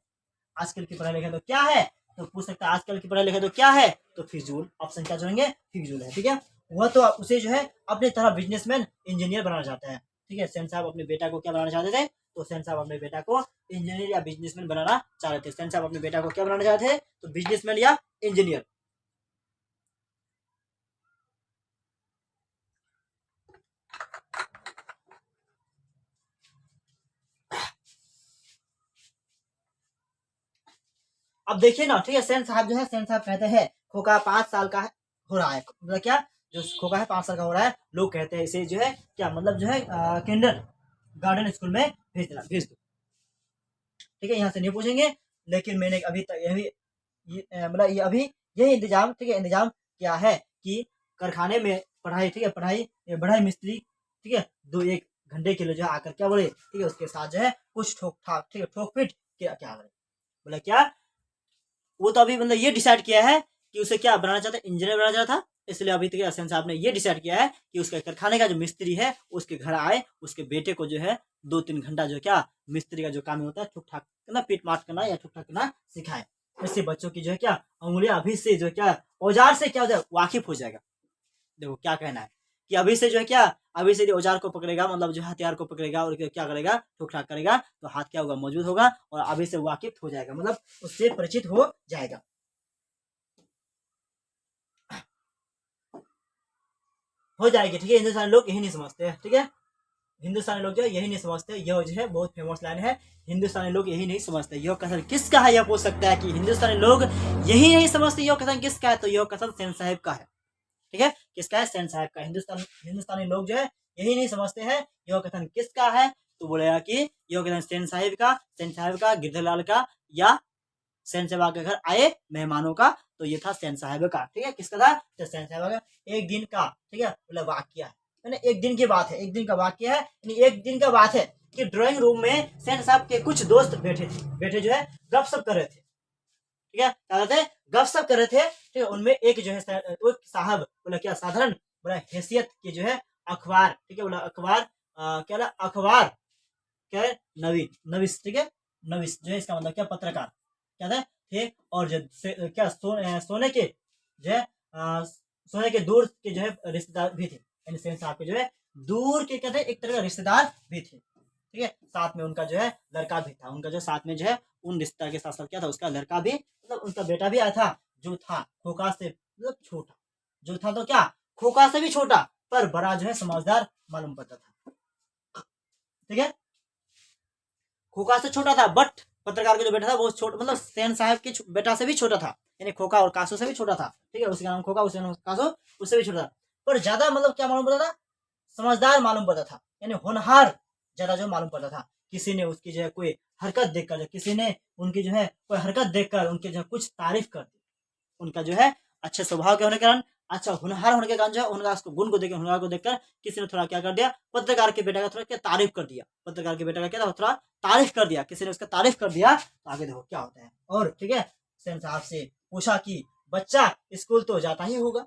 आजकल की पढ़ाई लिखाई तो क्या है, तो पूछ सकता है आजकल की पढ़ाई लिखाई तो क्या है, तो फिजूल, ऑप्शन क्या चुनेंगे, फिजूल है। ठीक है, वह तो उसे जो है अपने तरह बिजनेसमैन इंजीनियर बनाना चाहता है। ठीक है, सेन साहब अपने बेटा को क्या बनाना चाहते थे, तो सेन साहब अपने बेटा को इंजीनियर या बिजनेसमैन बनाना चाह रहे थे। सेन साहब अपने बेटा को क्या बनाना चाहते थे, तो बिजनेसमैन या इंजीनियर। अब देखिए ना, ठीक है, सेन साहब जो है, सेन साहब कहते हैं खोका 5 साल का हो रहा है, मतलब क्या, जो खोका है 5 साल का हो रहा है, लोग कहते हैं इसे जो है क्या, मतलब जो है किंडर गार्डन स्कूल में भेज दो। ठीक है, यहाँ से नहीं पूछेंगे, लेकिन मैंने अभी तक यही मतलब ये अभी यही इंतजाम, ठीक है, इंतजाम किया है कि कारखाने में पढ़ाई, ठीक है, बढ़ाई मिस्त्री, ठीक है, 2-1 घंटे के लिए जो है आकर क्या बोले, ठीक है, उसके साथ जो है कुछ ठोक ठाक, ठीक है, ठोक पीट क्या क्या बोले, बोला क्या, वो तो अभी मतलब ये डिसाइड किया है कि उसे क्या बनाना चाहता है, इंजीनियर बनाना चाहता था। इसलिए अभी तक हसन साहब ने ये डिसाइड किया है कि उसके कारखाने का जो मिस्त्री है उसके घर आए, उसके बेटे को जो है 2-3 घंटा जो क्या मिस्त्री का जो काम होता है ठुक ठाक करना, पीट माट करना या ठुक ठाक करना सिखाए। इससे बच्चों की जो है क्या उंगलियां अभी से जो क्या औजार से क्या हो जाए वाकिफ हो जाएगा। देखो क्या कहना है कि अभी से जो है क्या, अभी से औजार को पकड़ेगा, मतलब जो हथियार को पकड़ेगा और क्या करेगा, ठुक ठाक करेगा, तो हाथ क्या होगा, मौजूद होगा और अभी से वाकिफ हो जाएगा, मतलब उससे परिचित हो जाएगा। हो जाएगी, ठीक है, हिंदुस्तानी लोग यही नहीं समझते हैं। ठीक है, हिंदुस्तानी लोग जो है यही नहीं समझते, यह जो है बहुत फेमस लाइन है, हिंदुस्तानी लोग यही नहीं समझते। यह कथन किसका है, यह पूछ सकता है कि हिंदुस्तानी लोग यही नहीं समझते, यह कथन किसका है, तो यह कथन सेन साहब का है। ठीक है, किसका है, सेन साहब का। हिंदुस्तानी लोग जो है यही नहीं समझते हैं, यह कथन किसका है, तो बोलेगा कि यह कथन सेन साहब का, सेन साहब का, गिरधरलाल का, या सेन साहब के घर आए मेहमानों का, तो ये था सेन साहब का। ठीक है, किसका था, तो सेन साहब का एक दिन का, ठीक है, मतलब वाक्य है, एक दिन की बात है, एक दिन का वाक्य है, एक दिन का बात है कि ड्राइंग रूम में सेन साहब के कुछ दोस्त बैठे जो है गपशप कर रहे थे। ठीक है, क्या कहते हैं, गपशप कर रहे थे। ठीक है, उनमें एक जो है साहब बोला क्या साधारण बोला हैसियत के जो है अखबार, ठीक है, बोला अखबार क्या अखबार क्या है, नविस, ठीक है, नविस जो है इसका मतलब क्या पत्रकार क्या था थे, और जो क्या सोने के जो है सोने के दूर के जो है रिश्तेदार भी थे, यानी सेन साहब के जो है दूर के क्या थे, एक तरह का रिश्तेदार भी थे। ठीक है, साथ में उनका जो है लड़का भी था, उनका जो साथ में जो है उन रिश्तेदार के साथ साथ क्या था, उसका लड़का भी, मतलब उनका बेटा भी आया था, जो था खोका से मतलब छोटा, जो था तो क्या खोका से भी छोटा, पर बड़ा जो है समझदार मालूम पड़ता था। ठीक है, खोका से छोटा था, बट पत्रकार का जो बेटा था वो छोटा, मतलब सेन साहब के बेटा से भी छोटा था, यानी खोका और कासो से भी छोटा था। ठीक है, उसका नाम खोका, उसका नाम कासो, उससे भी छोटा था, पर ज्यादा मतलब क्या मालूम पड़ता था, समझदार मालूम पड़ता था, यानी होनहार ज्यादा जो मालूम पड़ता था। किसी ने उसकी जो है कोई हरकत देखकर, किसी ने उनकी जो है कोई हरकत देखकर उनके जो है कुछ तारीफ कर दी, उनका जो है अच्छे स्वभाव के होने के कारण, अच्छा होनहार होने के कारण जो है उनका उसको गुण को देख, हुनर को देखकर किसी ने थोड़ा क्या कर दिया, पत्रकार के बेटा का थोड़ा क्या तारीफ कर दिया, पत्रकार के बेटा का क्या था थोड़ा तारीफ कर दिया, किसी ने उसका तारीफ कर दिया तो आगे देखो क्या होता है। और ठीक है, सेन साहब से पूछा कि बच्चा स्कूल तो जाता ही होगा,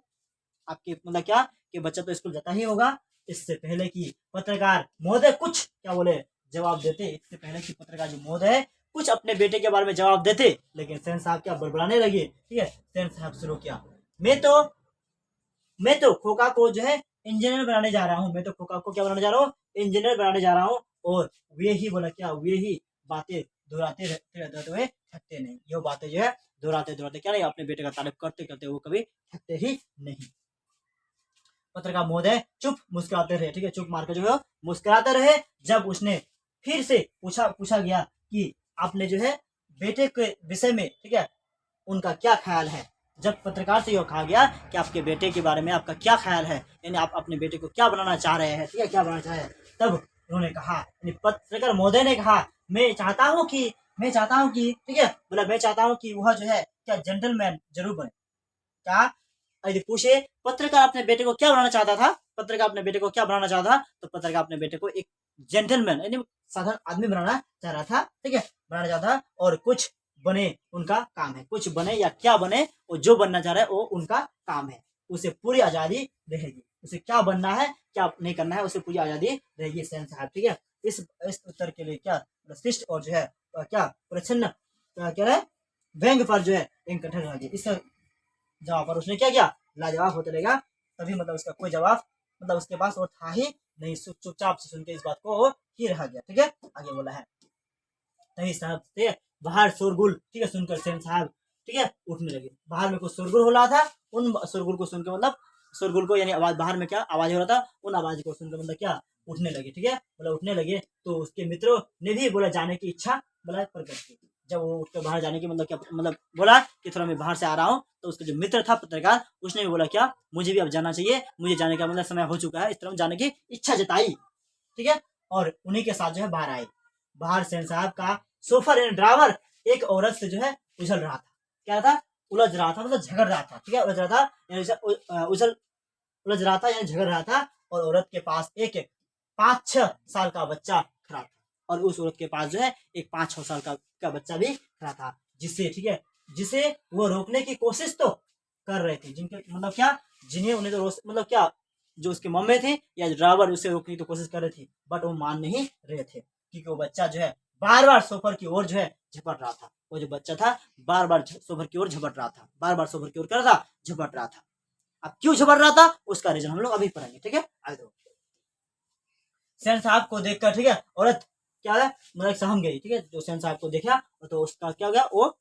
आपके मतलब क्या कि बच्चा तो स्कूल जाता ही होगा। इससे पहले कि पत्रकार महोदय कुछ क्या बोले जवाब देते, इससे पहले कि पत्रकार जो महोदय कुछ अपने बेटे के बारे में जवाब देते, लेकिन सेन साहब क्या बड़बड़ाने लगे। ठीक है, सेन साहब शुरू किया, मैं तो खोखा को जो है इंजीनियर बनाने जा रहा हूँ, मैं तो खोखा को क्या बनाने जा रहा हूँ, इंजीनियर बनाने जा रहा हूँ। और वे ही बोला क्या, वे ही बातें दोहराते रहते हुए थकते नहीं, ये बातें जो है दोहराते दोहराते क्या नहीं, अपने बेटे का तारीफ करते करते वो कभी थकते ही नहीं। पत्रकार महोदय चुप मुस्कुराते रहे, ठीक है, चुप मारकर जो है मुस्कुराते रहे। जब उसने फिर से पूछा गया कि आपने जो है बेटे के विषय में, ठीक है, उनका क्या ख्याल है। जब पत्रकार से यह कहा गया कि आपके बेटे के बारे में आपका क्या ख्याल है, यानी आप अपने बेटे को क्या बनाना चाह रहे हैं, ठीक है, क्या बनाना चाह रहे हैं, तब उन्होंने कहा, यानी पत्रकार महोदय ने कहा, मैं चाहता हूँ कि ठीक है, बोला मैं चाहता हूँ कि वह जो है क्या जेंटलमैन जरूर बने। क्या यदि पूछे पत्रकार अपने बेटे को क्या बनाना चाहता था, पत्रकार अपने बेटे को क्या बनाना चाहता था, तो पत्रकार अपने बेटे को एक जेंटलमैन यानी साधारण आदमी बनाना चाह रहा था, ठीक है, बनाना चाहता। और कुछ बने उनका काम है, कुछ बने या क्या बने, वो जो बनना चाह रहा है वो उनका काम है, उसे पूरी आजादी रहेगी, उसे क्या बनना है क्या नहीं करना है उसे पूरी आजादी रहेगी सेन साहब। ठीक है, इस उत्तर के लिए क्या शिष्ट और जो है क्या प्रच्छन्न क्या है व्यंग पर जो है एक कठिन रह गई। इस जवाब पर उसने क्या किया, लाजवाब होते रहेगा, तभी मतलब उसका कोई जवाब मतलब उसके पास और था ही नहीं, चुपचाप से सुन के इस बात को ही रह गया। ठीक है, आगे बोला है, तभी साहब से बाहर शोरगुल, ठीक है, सुनकर सेन साहब ठीक है उठने लगे। बाहर में कुछ शोरगुल हो रहा था, उन शोरगुल को सुनकर मतलब शोरगुल को यानी आवाज, बाहर में क्या आवाज हो रहा था, उन आवाज को सुनकर मतलब क्या उठने लगे। ठीक है, बोला उठने लगे तो उसके मित्रों ने भी बोला जाने की इच्छा बोला प्रकट की। जब वो उठकर बाहर जाने की मतलब क्या मतलब बोला कि थोड़ा मैं बाहर से आ रहा हूँ, तो उसका जो मित्र था पत्रकार उसने भी बोला क्या मुझे भी अब जाना चाहिए, मुझे जाने का मतलब समय हो चुका है, इस तरह जाने की इच्छा जताई। ठीक है, और उन्हीं के साथ जो है बाहर आए। बाहर सेन साहब का सोफर यानी ड्राइवर एक औरत से जो है उछल रहा था, क्या था, उलझ रहा था, मतलब झगड़ रहा था। ठीक है, उलझ रहा था यानी उलझ रहा था यानी झगड़ रहा था। और औरत के पास एक 5-6 साल का बच्चा खड़ा था, और उस औरत के पास जो है एक 5-6 साल का बच्चा भी खड़ा था, जिससे ठीक है जिसे वो रोकने की कोशिश तो कर रहे थे, जिनके मतलब क्या जिन्हें उन्हें तो मतलब क्या जो उसके मम्मी थे या ड्राइवर उसे रोकने की तो कोशिश कर रहे थे, बट वो मान नहीं रहे थे, क्योंकि वो बच्चा जो है बार बार सोफर की ओर जो है झपट रहा था। वो जो बच्चा था बार बार सोफर की ओर झपट रहा था, बार बार सोफर की ओर कर रहा था, झपट रहा था। अब क्यों झपट रहा था उसका रीजन हम लोग अभी पढ़ेंगे। ठीक है, आगे देखो। सेन साहब को देखकर ठीक है औरत क्या है मतलब सहम गई। ठीक है, जो सेन साहब को देखा तो उसका क्या हो गया, वो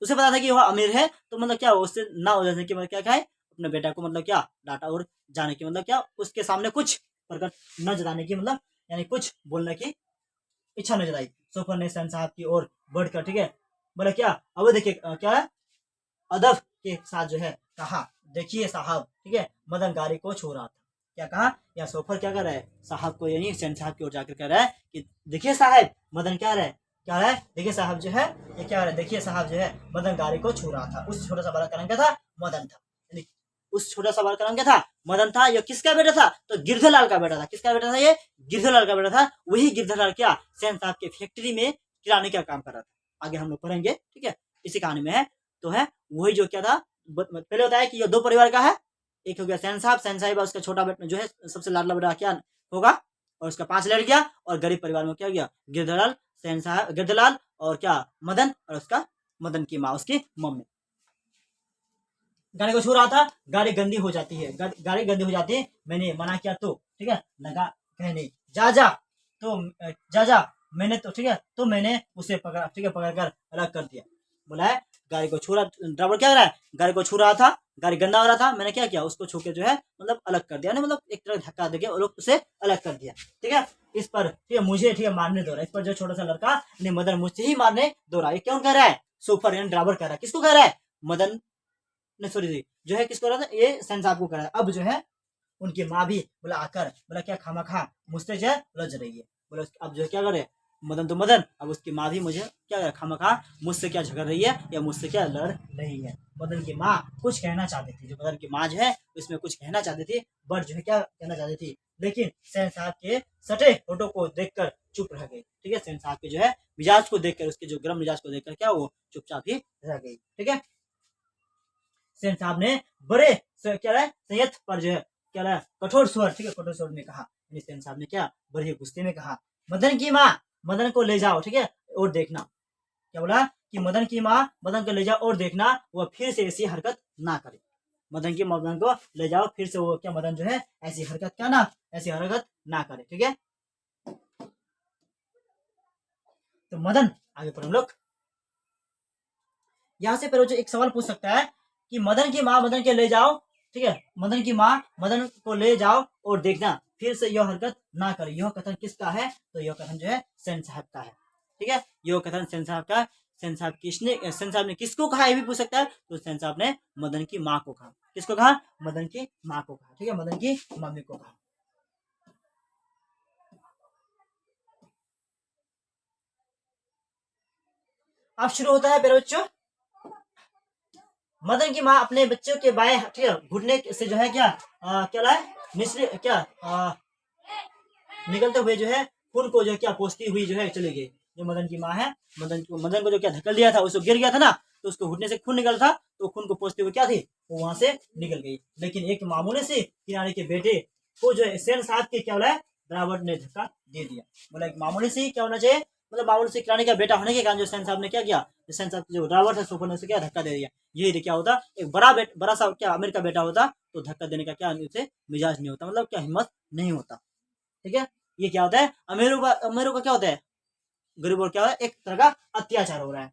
उसे पता था कि वह अमीर है, तो मतलब क्या उससे ना हो जाने की मतलब क्या है अपने बेटा को मतलब क्या डाटा और जाने की मतलब क्या उसके सामने कुछ प्रकट न जताने की मतलब यानी कुछ बोलने की इच्छा न जताई। सोफर ने सेन साहब की ओर बढ़कर ठीक है बोला क्या अब देखिए क्या है अदब के साथ जो है कहा, देखिए साहब, ठीक है, मदन गाड़ी को छू रहा था। क्या कहा, या सोफर क्या कर रहा है साहब को यानी सेन साहब की ओर जाकर कह रहा है कि देखिए साहब, मदन क्या रहा है क्या है, देखिए साहब जो है ये क्या रहा है, देखिए साहब जो है मदन गाड़ी को छू रहा था। उस छोटा सा बालक का नाम क्या था, मदन था। उस छोटा सा बालक का नाम क्या था, मदन था। ये किसका बेटा था, तो गिरधरलाल का बेटा था। किसका बेटा था, ये गिरधरलाल का बेटा था। वही गिरधरलाल क्या सेन साहब के फैक्ट्री में किराने का काम कर रहा था। आगे हम लोग पढ़ेंगे। ठीक है, इसी कहानी में है तो है वही जो क्या था, पहले बताया कि ये 2 परिवार का है। एक हो गया सेन साहब उसका छोटा बेटा जो है सबसे लाडला बेटा क्या होगा, और उसका 5 लड़कियां। और गरीब परिवार में क्या हो गया, गिरधरलाल, सेन साहब, गिरधरलाल और क्या मदन, और उसका मदन की माँ उसकी मम्मी। गाड़ी को छू रहा था, गाड़ी गंदी हो जाती है, गाड़ी गंदी हो जाती है, मैंने मना किया तो ठीक है लगा कहने जा जा मैंने तो ठीक है तो मैंने उसे पकड़ा, ठीक है, पकड़ कर अलग कर दिया। बोला है गाड़ी को छू रहा, ड्राइवर क्या कर रहा है गाड़ी को छू रहा था, गाड़ी गंदा हो रहा था, मैंने क्या किया उसको छू के जो है मतलब अलग कर दिया, मतलब एक तरह धक्का देके और उसे अलग कर दिया। ठीक है, इस पर ठीक है मुझे ठीक है मारने दो रहा है, इस पर जो छोटा सा लड़का ने मदन मुझसे ही मारने दो रहा है। क्यों कह रहा है, सोफर यानी ड्राइवर कह रहा है, किसको कह रहा है, मदन नहीं सॉरी जो है किसको रहा था, ये सेन साहब को कह रहा है। अब जो है उनकी माँ भी बोला आकर बोला क्या खामा खा मुझसे जो है लज रही है, बोला अब जो है क्या करे मदन तो मदन, अब उसकी माँ भी मुझे क्या खामा खा मुझसे क्या झगड़ रही है या मुझसे क्या लड़ रही है। मदन की माँ कुछ कहना चाहती थी, जो मदन की माँ जो है उसमें कुछ कहना चाहती थी, बट जो है क्या कहना चाहती थी, लेकिन सेन साहब के सटे फोटो को देखकर चुप रह गई। ठीक है, सेन साहब के जो है मिजाज को देखकर, उसके जो गर्म मिजाज को देखकर क्या वो चुपचाप ही रह गई। ठीक है, सेन साहब ने बड़े क्या है संयत पर जो है क्या है कठोर स्वर, ठीक है कठोर स्वर में कहा। सेन साहब ने क्या बड़े गुस्से में कहा, मदन की माँ मदन को ले जाओ, ठीक है और देखना, क्या बोला कि मदन की माँ मदन को ले जाओ और देखना वह फिर से ऐसी हरकत ना करे। मदन की मदन को ले जाओ, फिर से वो क्या मदन जो है ऐसी हरकत क्या ना ऐसी हरकत ना करे। ठीक है, तो मदन आगे पर हम लोग यहाँ से पर जो एक सवाल पूछ सकता है कि मदन की माँ मदन के ले जाओ, ठीक है मदन की माँ मदन को ले जाओ और देखना फिर से यह हरकत ना करे। यह कथन किसका है, तो यह कथन जो है सेन साहब का है। ठीक है, यह कथन सेन साहब का। सेन साहब सेन साहब ने किसको कहा ये भी पूछ सकता है, तो सेन साहब ने मदन की माँ को कहा। किसको कहा, मदन की माँ को कहा। ठीक है, मदन की मम्मी को कहा। अब शुरू होता है मेरे बच्चों, मदन की माँ अपने बच्चों के बाएं ठीक है घुटने से जो है क्या क्या लाए मिश्री क्या निकलते हुए जो है खून को जो है क्या पोसती हुई जो है चली गई। जो मदन की माँ है, मदन को जो क्या धक्कल दिया था, उसको गिर गया था ना, तो उसको घुटने से खून निकल था, तो खून को पोसते हुए क्या थी वो वहां से निकल गई। लेकिन एक मामूली से किनारे के बेटे को जो है सेन साहब के क्या बोला ड्राइवर ने धक्का दे दिया। बोला एक मामूली सी क्या होना चाहिए, मतलब मामूली से किराने का बेटा होने के कारण जो सेन साहब ने क्या किया, सेन साहब जो ड्राइवर था सोफर ने उसे क्या धक्का दे दिया। यही क्या होता, एक बड़ा सा क्या अमीर का बेटा होता तो धक्का देने का क्या उसे मिजाज नहीं होता, मतलब क्या हिम्मत नहीं होता। ठीक है, ये क्या होता है अमीरों का क्या होता है, गरीबों क्या है एक तरह का अत्याचार हो रहा है,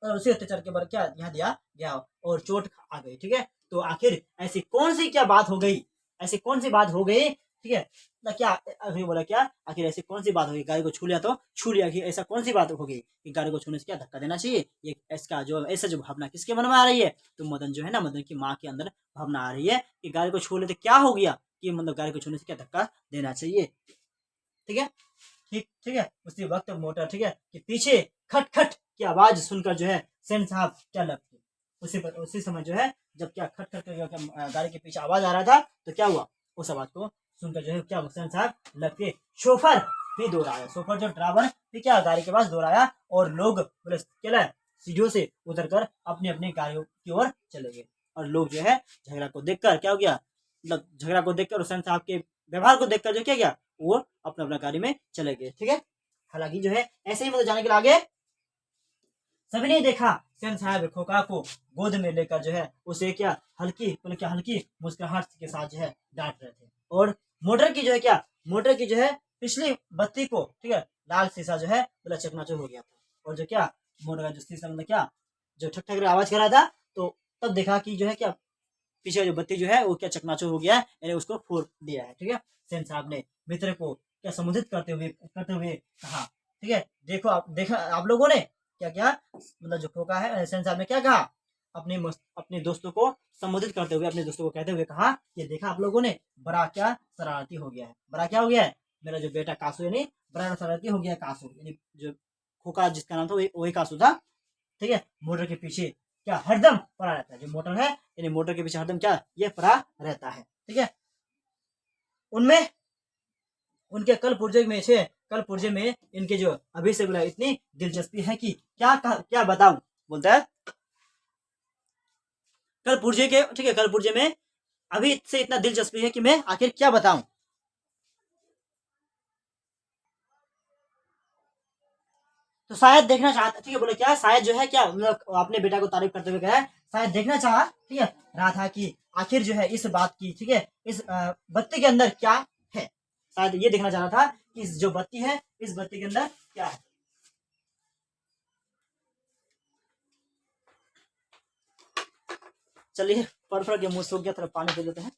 और उसी अत्याचार के बाद क्या यहाँ दिया गया और चोट आ गई। ठीक है, तो आखिर ऐसी कौन सी क्या बात हो गई, ऐसी कौन सी बात हो गई। ठीक है ना, क्या अभी बोला क्या आखिर ऐसी कौन सी बात होगी, गाड़ी को छू लिया तो छू लिया, कि ऐसा कौन सी बात होगी कि गाड़ी को छूने से क्या धक्का देना चाहिए। ये इसका जो ऐसा जो भावना किसके मन में आ रही है, तो मदन जो है ना मदन की माँ के अंदर भावना आ रही है कि गाड़ी को छू ले तो क्या हो गया, कि मतलब गाड़ी को छूने से क्या धक्का देना चाहिए। ठीक है, ठीक है, उसी वक्त मोटर ठीक है कि पीछे खट खट की आवाज सुनकर जो है सेन साहब क्या लपके। उसी समय जो है जब क्या खट खट कर गाड़ी के पीछे आवाज आ रहा था, तो क्या हुआ उस आवाज को सुनकर जो है क्या सेन साहब लपके। शोफर भी दौड़ाया, शोफर जो ड्राइवर भी क्या गाड़ी के पास दौड़ाया, और लोग बोले क्या सीढ़ियों से उतरकर अपनी अपनी गाड़ियों की ओर चले गए। और लोग जो है झगड़ा को देखकर क्या हो गया, मतलब झगड़ा को देखकर सेन साहब के व्यवहार को देखकर जो क्या गया वो अपना अपना गाड़ी में चले गए। ठीक है, हालांकि जो है ऐसे ही मतलब जाने के लिए आगे सभी ने देखा सेन साहब खोका को गोद में लेकर जो है उसे क्या हल्की मुस्कुराहट के साथ जो है डांट रहे थे। और मोटर की जो है क्या मोटर की जो है पिछली बत्ती को ठीक है लाल शीशा जो है मतलब चकनाचूर हो गया था। और जो क्या मोटर का जो शीशा मतलब क्या जो ठक ठक आवाज कर रहा था, तो तब देखा कि जो है क्या पीछे जो बत्ती जो है वो क्या चकनाचूर हो गया है, यानी उसको फोड़ दिया है। ठीक है, सेन साहब ने मित्र को क्या संबोधित करते हुए कहा। ठीक है, देखा आप लोगों ने क्या क्या मतलब जो खोका है सेन साहब ने क्या कहा, अपने दोस्तों को संबोधित करते हुए अपने दोस्तों को कहते हुए कहा कि देखा आप लोगों ने बड़ा क्या शरारती हो गया है, बड़ा क्या हो गया है मेरा जो बेटा कासू यानी बड़ा शरारती हो गया है। कासू यानी जो खोका जिसका नाम था वही कासू था। ठीक है, मोटर के पीछे क्या हरदम पड़ा रहता है, जो मोटर है यानी मोटर के पीछे हरदम क्या ये पड़ा रहता है। ठीक है, उनमें उनके कल पुर्जे में इनके जो अभी से बोला इतनी दिलचस्पी है कि क्या बताऊं, बोलता है कल पुर्जे के ठीक है कल पुर्जे में अभी से इतना दिलचस्पी है कि मैं आखिर क्या बताऊं। तो शायद देखना चाहता, ठीक है बोले क्या शायद जो है क्या मतलब अपने बेटा को तारीफ करते हुए कहा है, शायद देखना चाहा ठीक है रहा था कि आखिर जो है इस बात की ठीक है इस बत्ती के अंदर क्या है। शायद ये देखना चाह रहा था कि इस जो बत्ती है इस बत्ती के अंदर क्या है। चलिए पर के मुंह सूख गया, थोड़ा पानी पी लेते हैं।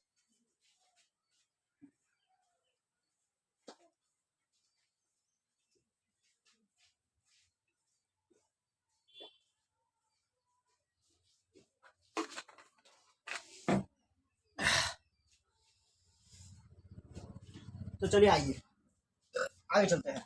तो चलिए आइए आगे चलते हैं।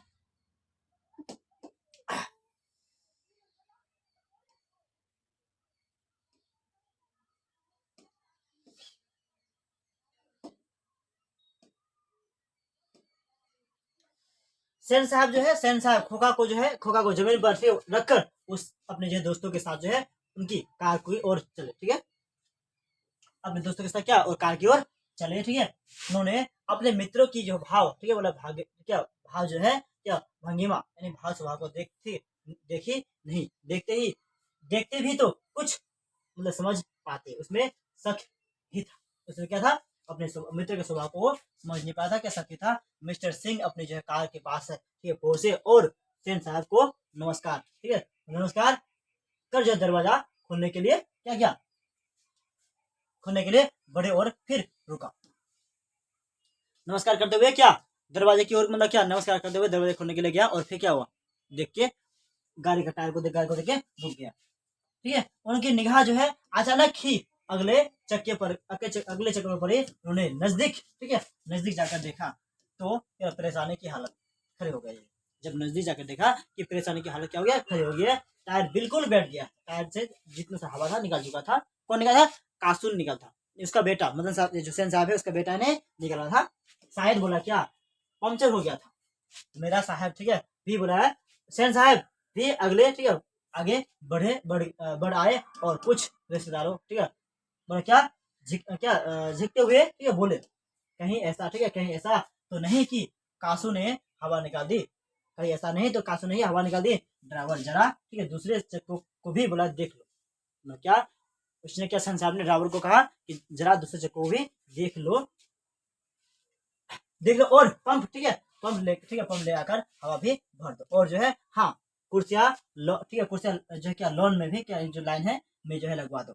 सेन साहब जो है, सेन साहब खोखा को जमीन पर रखकर उस अपने जो दोस्तों के साथ जो है उनकी कार की ओर चले। ठीक है, अपने दोस्तों के साथ क्या और कार की ओर चले। ठीक है, उन्होंने अपने मित्रों की जो भाव, ठीक है, बोला भाग क्या भाव जो है क्या भंगिमा यानी भाव स्वभाव को देखी नहीं, देखते भी तो कुछ मतलब समझ पाते, उसमें शक ही था। उसमें क्या था, अपने मित्र के स्वभाव को समझ नहीं पाता, क्या शक ही था। मिस्टर सिंह अपनी जो है कार के पास है, ठीक है, पहुंचे और सेन साहब को नमस्कार, ठीक है, नमस्कार कर जो दरवाजा खोलने के लिए क्या किया, खोलने के लिए बढ़े और फिर रुका। नमस्कार करते हुए क्या दरवाजे की ओर मतलब क्या नमस्कार करते हुए दरवाजे खोलने के लिए गया और फिर क्या हुआ, देख के गाड़ी का टायर को देख के रुक गया। ठीक है, उनकी निगाह जो है अचानक ही अगले चक्के पर ही उन्होंने नजदीक, ठीक है, नजदीक जाकर देखा तो परेशानी की हालत खड़े हो गए। जब नजदीक जाकर देखा कि परेशानी की हालत क्या हो गया, खड़े हो गया, टायर बिल्कुल बैठ गया, टायर से जितना सा हवा था निकल चुका था। कौन निकला था, कासुन निकल था, उसका बेटा मदन साहब जो सेन साहब है उसका बेटा ने निकला था। शायद बोला क्या पंक्चर हो गया था मेरा साहब, ठीक है, भी बोला है सेन साहब भी अगले, ठीक है, आगे बढ़ आए और कुछ रिश्तेदारों, ठीक है, बोला क्या झिकते हुए, ठीक है, बोले कहीं ऐसा, ठीक है, कहीं ऐसा तो नहीं कि कासू ने हवा निकाल दी, कहीं ऐसा नहीं तो कासू ने ही हवा निकाल दी। ड्राइवर जरा, ठीक है, दूसरे चक्कों को भी बोला देख लो। क्या उसने क्या सन साहब ने ड्राइवर को कहा कि जरा दूसरे चक्कों को भी देख लो और पंप, ठीक है, पंप ले आकर हवा भी भर दो। और जो है हाँ कुर्सियां, ठीक है, कुर्सियां जो है क्या लॉन में भी क्या जो लाइन है में जो है लगवा दो।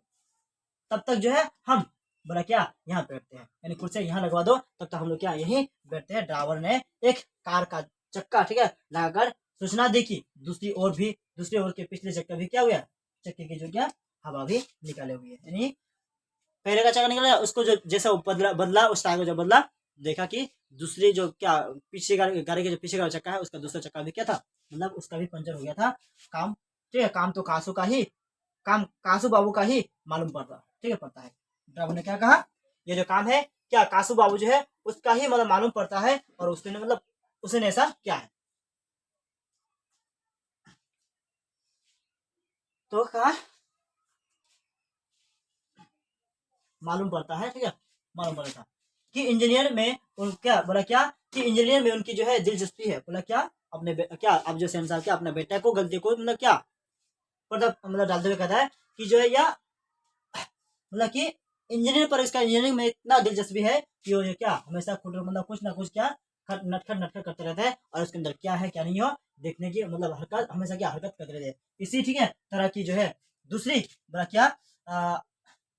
तब तक जो है हम बोला क्या यहाँ बैठते हैं, यानी कुर्सियां यहाँ लगवा दो, तब तक हम लोग क्या यहीं बैठते हैं। ड्राइवर ने एक कार का चक्का, ठीक है, लगाकर सूचना दी कि दूसरी ओर के पिछले चक्का भी क्या हुआ, चक्के की जो क्या हवा भी निकाले हुई है, यानी पहले का चक्का निकला उसको जो जैसा बदला उस टायर को जब बदला देखा कि दूसरी जो क्या पीछे गाड़ी के जो पीछे का चक्का है उसका दूसरा चक्का भी क्या था, मतलब उसका भी पंचर हो गया था। काम, ठीक है, काम तो कासू बाबू का ही मालूम पड़ता, ठीक है, पड़ता है। ड्राइवर ने क्या कहा, ये जो काम है क्या कासू बाबू जो है उसका ही मतलब मालूम पड़ता है और उसने मतलब उसने ऐसा क्या है तो कहा मालूम पड़ता है, ठीक है, मालूम पड़ता कि इंजीनियर में उन क्या बोला क्या कि इंजीनियर में उनकी जो है दिलचस्पी है। बोला क्या अपने क्या अब जो सेन साहब क्या अपने बेटे को गलती को मतलब क्या मतलब डालते हुए कहता है कि जो है या मतलब कि इंजीनियर पर इसका इंजीनियरिंग में इतना दिलचस्पी है कि वो क्या हमेशा मतलब कुछ ना कुछ क्या नटखट करते रहता है और उसके अंदर क्या है क्या नहीं हो देखने की मतलब हरकत हमेशा क्या हरकत करते रहते हैं। इसी, ठीक है, तरह की जो है दूसरी बोला क्या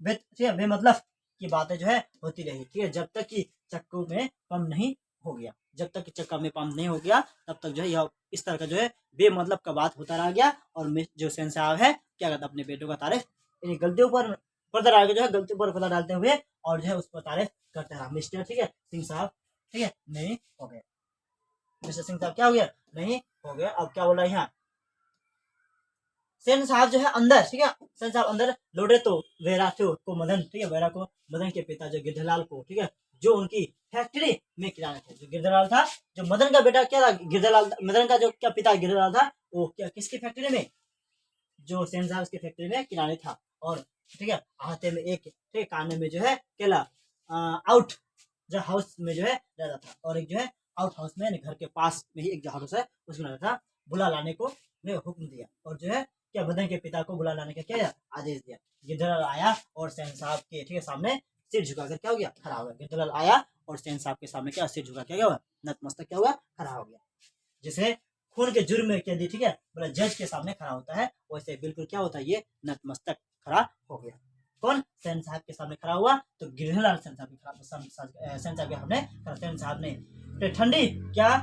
बेमतलब की बातें जो है होती रही, ठीक है, जब तक कि चक्कू में पंप नहीं हो गया, जब तक कि चक्का में पंप नहीं हो गया तब तक जो है यह इस तरह का जो है बेमतलब का बात होता रह गया। और जो सेन साहब है क्या कहता अपने बेटों का तारीफ गलतियों पर पर्दा डाल के जो है गलतियों पर पर्दा डालते हुए और जो है उस पर तारीफ करते रहा। मिस्टर, ठीक है, सिंह साहब, ठीक है, नहीं हो गए, मिस्टर सिंह साहब क्या हो गया, नहीं हो गया। अब क्या बोला यहाँ सेन साहब जो है अंदर, ठीक है, सेन साहब अंदर लौटे तो वेरा को मदन, ठीक है, वेरा को मदन के पिता जो गिरधरलाल को, ठीक है, जो उनकी फैक्ट्री में किराना थे, जो गिरधरलाल था, जो मदन का बेटा क्या था गिरधरलाल, मदन का जो क्या पिता गिरधरलाल था वो क्या किसकी फैक्ट्री में, जो सेन साहब की फैक्ट्री में किराने था। और ठीक है हाथे में एक, ठीक है, काने में जो है केला आउट जो हाउस में जो है रहता था और एक जो है आउट हाउस में घर के पास में ही एक जो हाउस है उसमें रहता था। बुला लाने को हुक्म दिया और जो है क्या मदन के पिता को बुला लाने का क्या आदेश दिया। गिरधरलाल आया और सेन साहब के, ठीक है, सामने सिर झुकाकर क्या हो गया, खड़ा हो गया। गिरधरलाल आया और सेन साहब के सामने क्या सिर झुका क्या हुआ, नतमस्तक क्या हुआ, खड़ा हो गया। जिसे खून के जुर्म में कैदी, ठीक है, बोला जज के सामने खड़ा होता है वैसे बिल्कुल क्या होता है ये नतमस्तक खड़ा हो गया। कौन, सेन साहब के सामने खड़ा हुआ तो गिरधरलाल सेन साहब के सामने सेन साहब ने ठंडी क्या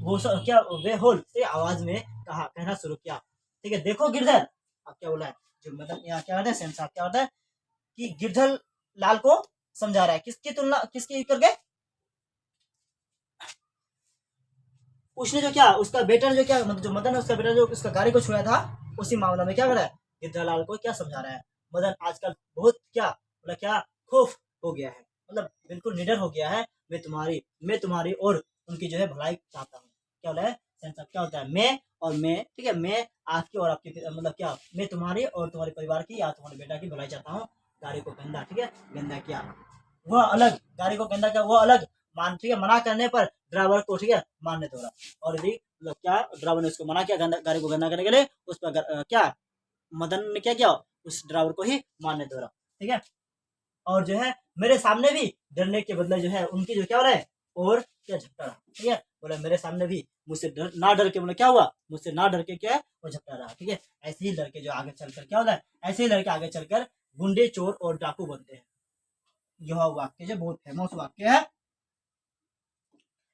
वो क्या वे होल से आवाज में कहना शुरू किया, ठीक है, देखो गिरधर, अब क्या बोला है जो मतलब यहाँ क्या होता है सेन साहब क्या होता है कि गिरधर लाल को समझा रहा है किसकी तुलना किसकी करके, उसने जो क्या उसका बेटा जो क्या मतलब जो मदन उसका बेटा जो उसका गाड़ी को छुआ था उसी मामला में क्या कर रहा है गिरधरलाल को क्या समझा रहा है। मदन आजकल बहुत क्या मतलब क्या खौफ हो गया है, मतलब बिल्कुल निडर हो गया है। मैं तुम्हारी और उनकी जो है भलाई चाहता हूँ। क्या बोला है, सेंस ऑफ क्या होता है, मैं और मैं, ठीक है, मैं आपकी और आपके मतलब क्या, मैं तुम्हारी और तुम्हारे परिवार की या तुम्हारे बेटा की भलाई चाहता हूँ, गाड़ी को गंदा, ठीक है, गंदा किया, वह अलग, गाड़ी को गंदा किया वह अलग, मान, ठीक है, मना करने पर ड्राइवर को, ठीक है, मारने दो रहा, और यदि मतलब क्या ड्राइवर ने उसको मना किया गाड़ी को गंदा करने के लिए, उस पर क्या मदन ने क्या किया, उस ड्राइवर को ही मारने दो रहा, ठीक है। और जो है मेरे सामने भी डरने के बदले जो है उनकी जो क्या हो रहा है, और क्या झपटा रहा, ठीक है, बोला मेरे सामने भी मुझसे ना डर के, बोले क्या हुआ, मुझसे ना डर के क्या है वो झपटा रहा, ठीक है। ऐसे ही लड़के जो आगे चलकर क्या होता है, ऐसे ही लड़के आगे चलकर गुंडे, चोर और डाकू बनते हैं। यह वाक्य जो बहुत फेमस वाक्य है,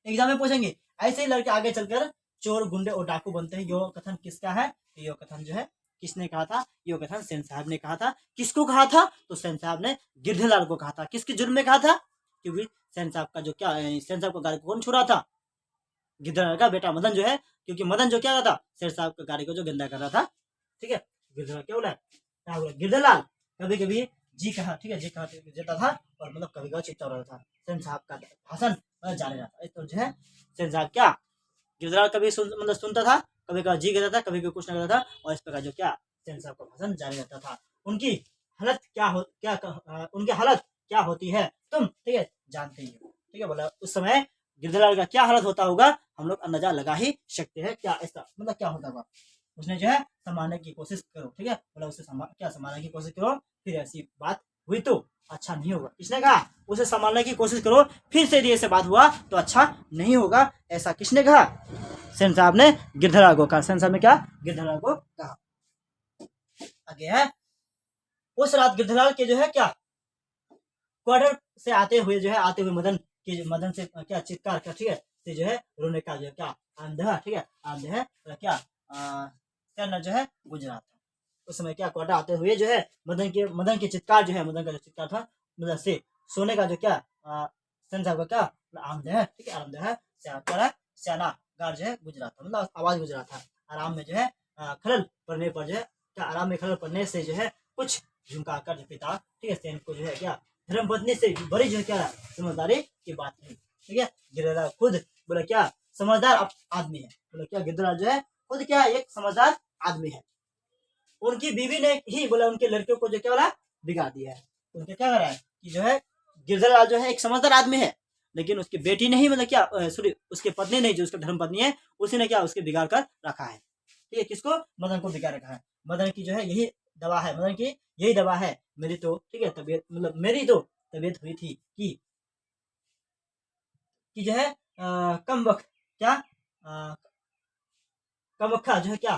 एग्जाम में पूछेंगे, ऐसे ही लड़के आगे चलकर चोर, गुंडे और डाकू बनते हैं। यह कथन किसका है, यह कथन जो है किसने कहा था, यह कथन सेन साहब ने कहा था। किसको कहा था, तो सेन साहब ने गिरधेलाल को कहा था। किसके जुर्म में कहा था, क्योंकि सेन साहब का जो क्या, सेन साहब का गाड़ी को कौन छुड़ा था, गिरधेलाल का बेटा मदन जो है, क्योंकि मदन जो क्या था, सेन साहब का गाड़ी को जो गंदा कर रहा था, ठीक है। गिरधेलाल क्या बोला, क्या बोला, गिरधेलाल कभी कभी जी कहा, ठीक है, जी कहा देता था, और मतलब कभी कभी चित्ता रहता था। सेन साहब का भाषण जाने रहता, तो जो है सेन साहब क्या, गिरधराल कभी मतलब सुनता था, कभी कभी जी कहता था, कभी कभी कुछ नहीं कहता था, और इस प्रकार जो क्या सेन साहब का भाषण जारी रहता था। उनकी हालत क्या हो, उनकी हालत क्या होती है तुम, ठीक है, जानते ही हो, ठीक है। बोला उस समय गिरधराल का क्या हालत होता होगा, हम लोग अंदाजा लगा ही सकते हैं, क्या ऐसा मतलब क्या होता होगा। उसने जो है संभालने की कोशिश करो, ठीक है, बोला उसे क्या संभालने की कोशिश करो, फिर ऐसी बात हुई तो अच्छा नहीं होगा। किसने कहा, उसे संभालने की कोशिश करो, फिर से यदि ऐसे बात हुआ तो अच्छा नहीं होगा, ऐसा किसने कहा, सेन साहब ने गिरधराल को कहा। सेन साहब ने क्या गिरधराल को कहा। आगे है, उस रात गिरधराल के जो है क्या क्वार्टर से आते हुए जो है, आते हुए मदन से क्या चित्कार कर, ठीक है, से जो है रोने का जो है क्या आंधा, ठीक है, आंधा क्या जो है गुजरा था। उस समय क्या क्वार्टर आते हुए जो है मदन के चित्कार जो है, मदन का जो चित्कार था, मतलब से सोने का जो क्या सेन साहब का क्या आमदह है, ठीक है, आमदह है सियाना गार जो है गुजरा था, मतलब आवाज गुजरा था। आराम में जो है खलल पड़ने पर जो है क्या, आराम में खलल पड़ने से जो है कुछ झुमका कर जो पिता, ठीक है, सेन को जो है क्या धर्म पत्नी से बड़ी जो है क्या समझदारी की बात नहीं, ठीक है। गिरधरा खुद बोला क्या समझदार आदमी है, बोला क्या गिरधरा जो है खुद क्या एक समझदार आदमी है। उनकी बीवी ने ही बोला उनके लड़कियों को जो क्या बोला बिगाड़ दिया है। उनके क्या करा है कि जो है गिरधरलाल जो है एक समझदार आदमी है, लेकिन उसकी बेटी नहीं, मतलब क्या सॉरी उसकी पत्नी नहीं, जो उसका धर्म पत्नी है, उसी ने क्या उसके बिगाड़ कर रखा है, ठीक है। किसको, मदन को बिगाड़ रखा है। मदन की जो है यही दवा है, मदन की यही दवा है, मेरी तो ठीक है तबीयत, मतलब मेरी तो तबीयत हुई थी कि जो है कम वक्त क्या कम वक्खा जो है क्या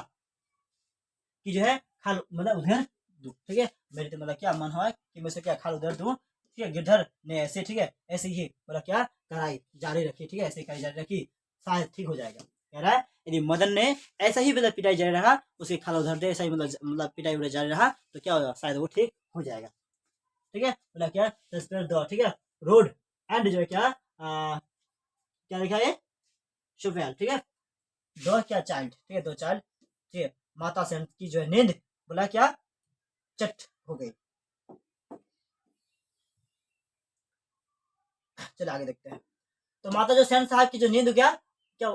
कि जो है खाल मतलब उधर दूं, ठीक है, मेरे तो मतलब क्या मन हुआ कि मैं उसे क्या खाल उधर दूं, ठीक है। गिरधर ने ऐसे, ठीक है, ऐसे ही बोला क्या कराई जारी रखी, ठीक है, ऐसे कराई जारी रखी, शायद ठीक हो जाएगा। कह रहा है यदि मदन ने ऐसा ही मतलब पिटाई जारी रहा, उसके खाल उधर दे ऐसा ही मतलब पिटाई उधर जारी रहा, तो क्या होगा, शायद वो ठीक हो जाएगा, ठीक है। बोला क्या दो, ठीक है, रोड एंड जो है क्या क्या लिखा है शुभयाल, ठीक है, दो क्या चाइल्ड, ठीक है, दो चाइल्ड, ठीक है। माता सेन की जो है नींद बोला क्या चट हो गई। चलो आगे देखते हैं। तो माता जो सेन साहब की जो नींद क्या क्या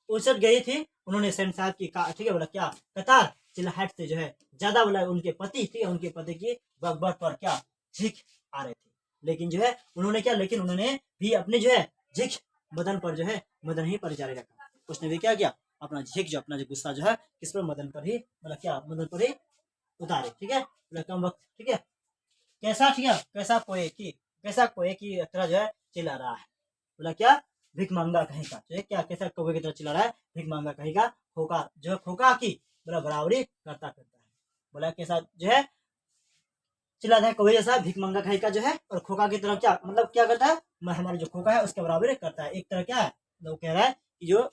उछट गई थी, उन्होंने सेन साहब की ठीक है बोला क्या कतार चिल्लाहट से जो है ज्यादा बोला उनके पति, ठीक है, उनके पति की बगबग पर क्या झिक आ रही थी, लेकिन जो है उन्होंने क्या, लेकिन उन्होंने भी अपनी जो है झिक मदन पर जो है मदन ही पर जारी रखा। उसने भी क्या किया, अपना झिक जो अपना जो गुस्सा जो है किस पर, मदन पर ही, मतलब क्या मदन पर ही उतारे, ठीक है। बोला कम वक्त, ठीक है, कैसा, ठीक है, कैसा कोई की तरह जो है चिल्ला रहा है। बोला क्या भिक मांगा कहीं का, जो है क्या कैसा कौवे की तरह चिल्ला रहा है, भिक मांगा कहीं का, खोका जो है खोका की बोला बराबरी करता करता है। बोला कैसा जो है चिल्लाता है कौवे जैसा, भिक मांगा कहीं का जो है, और खोका की तरफ क्या मतलब क्या करता है, हमारा जो खोका है उसके बराबरी करता है। एक तरह क्या है, वो कह रहा है कि जो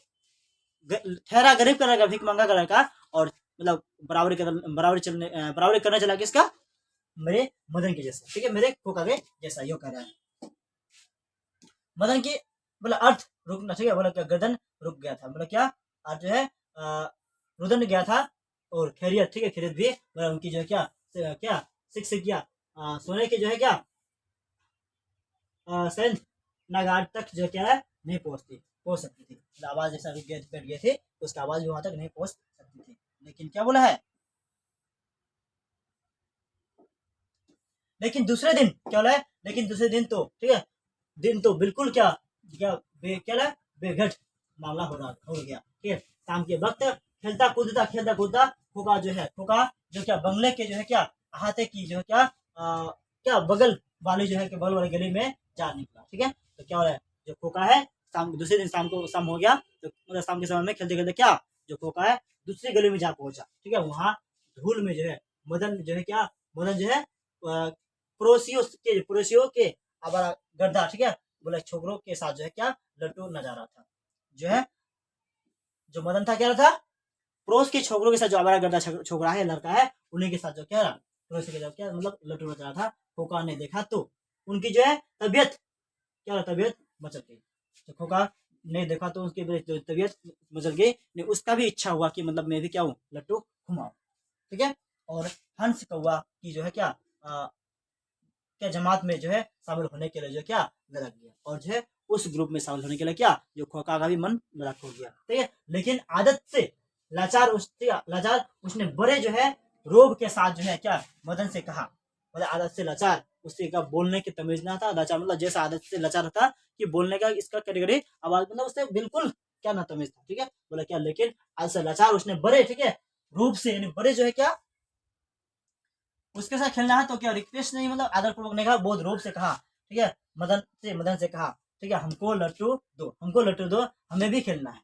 ठहरा गरीब कलर का, भिक मांगा कलर का, और मतलब बराबरी करने चला किसका, मेरे मदन के जैसा, ठीक है, मेरे खोका के जैसा, यो कह रहा है। मदन की बोला अर्थ रुकना, ठीक है, बोला क्या गर्दन रुक गया था, बोला क्या अर्थ जो है रुदन गया था, और खैरियत, ठीक है, खैरियत भी बोला उनकी जो है क्या क्या किया सोने की जो है क्या सेंध नागार तक जो क्या है नहीं पहुंचती, पहुंच सकती थी, मतलब आवाज जैसा बैठ गए थे तो उसकी आवाज भी वहां तक नहीं पहुंच सकती थी। लेकिन क्या बोला है, लेकिन दूसरे दिन क्या बोला है, लेकिन दूसरे दिन तो ठीक है, दिन तो बिल्कुल क्या क्या क्या बेघट मामला हो गया। ठीक है, शाम के वक्त खेलता कूदता खोका जो है, खोका जो क्या बंगले के जो है क्या अहाते की जो है क्या क्या बगल वाले जो है कि बगल वाले गली में जा निकला। ठीक है, तो क्या हो रहा है, जो खोका है शाम दूसरे दिन शाम को शाम हो गया तो मतलब शाम के समय में खेलते खेलते क्या जो खोका है दूसरी गली में जा पहुंचा। ठीक है, वहां धूल में जो है मदन जो है क्या मदन जो है पड़ोसियों के आवारा गर्दा ठीक है बोले छोकरों के साथ जो है क्या लट्टू नजा रहा था। जो है जो मदन था क्या था, पड़ोस के छोकरों के साथ जो आवारा गर्दा छोकरा है लड़का है उन्हीं के साथ जो क्या पड़ोस के साथ क्या मतलब लट्टू नचा रहा था। खोका ने देखा तो उनकी जो है तबीयत क्या तबीयत मचल गई। तो खोका ने देखा तो उसकी तबीयत मचल गई, ने उसका भी इच्छा हुआ कि मतलब मैं भी क्या हूँ लट्टू घुमाऊं। ठीक है, और हंस कौआ की जो है क्या क्या जमात में जो है शामिल होने के लिए जो क्या लड़क गया, और जो है उस ग्रुप में शामिल होने के लिए क्या जो खोका का भी मन लड़क हो गया। ठीक है, लेकिन आदत से लाचार उसने बड़े जो है रोब के साथ जो है क्या मदन से कहा, मतलब आदत से लाचार उससे का बोलने की तमीज ना था, लाचार मतलब जैसा आदत से लाचार था कि बोलने का इसका कैटेगरी आवाज मतलब उससे बिल्कुल क्या ना तमीज था। ठीक है, बोला क्या लेकिन आदत से लाचार उसने बड़े ठीक है रूप से यानी बड़े जो है क्या उसके साथ खेलना है तो क्या रिक्वेस्ट नहीं मतलब आदर पूर्वक ने कहा, बहुत रूप से कहा। ठीक है, मदन से कहा ठीक है हमको लट्टू दो हमें भी खेलना है।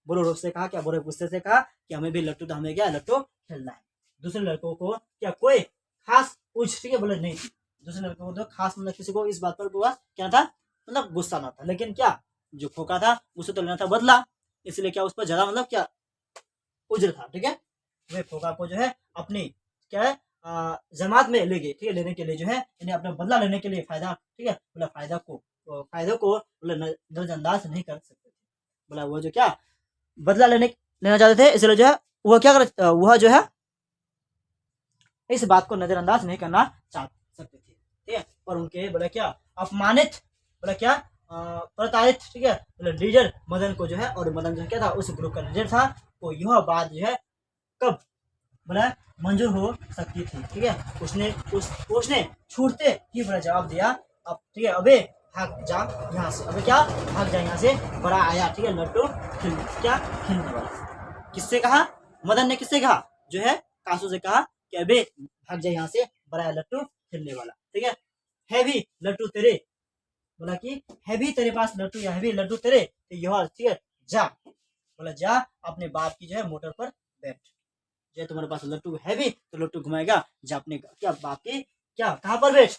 बोलो रूप से कहा क्या, बोले गुस्से से कहा कि हमें भी लट्टू दो, हमें क्या लट्टू खेलना है। दूसरे लड़कों को क्या कोई खास पूछ ठीक है बोले नहीं थी, दूसरे लड़कों को तो खास मतलब किसी को इस बात पर हुआ क्या था मतलब गुस्सा ना था, लेकिन क्या जो खोका था उसे तो लेना था बदला, इसलिए क्या उस पर ज्यादा मतलब क्या उज्र था। ठीक है, वे खोका को जो है अपनी क्या है जमात में ले गए। ठीक है, लेने के लिए जो है इन्हें अपना बदला लेने के लिए फायदा ठीक है बोला फायदों को बोला नजरअंदाज नहीं कर सकते थे। बोला वो जो क्या बदला लेना चाहते थे, इसलिए जो है वह क्या कर वह जो है इस बात को नजरअंदाज नहीं करना चाह सकते थे। ठीक है, और उनके बोला क्या अपमानित बोला क्या प्रताड़ित ठीक है बोला लीडर मदन को जो है, और मदन जो है क्या था उस ग्रुप का लीडर था, तो यह बात जो है कब बोला मंजूर हो सकती थी। ठीक है, उसने छूटते ही बोला जवाब दिया अब ठीक है अबे भाग जा यहाँ से, अबे क्या भाग जा यहाँ से, बड़ा आया ठीक है लट्टू क्या खेलने वाला। किससे कहा, मदन ने किससे कहा जो है कासू से कहा कि अबे भाग जा यहाँ से, बड़ा आया लट्टू खेलने वाला। ठीक है भी लट्टू तेरे, बोला कि है भी तेरे पास लट्टू या है भी लड्डू तेरे, तो यह ठीक है जा, बोला जा अपने बाप की जो है मोटर पर बैठ, जो तुम्हारे पास लट्टू है भी तो लट्टू घुमाएगा, जा अपने क्या बाप के क्या कहाँ पर बैठ,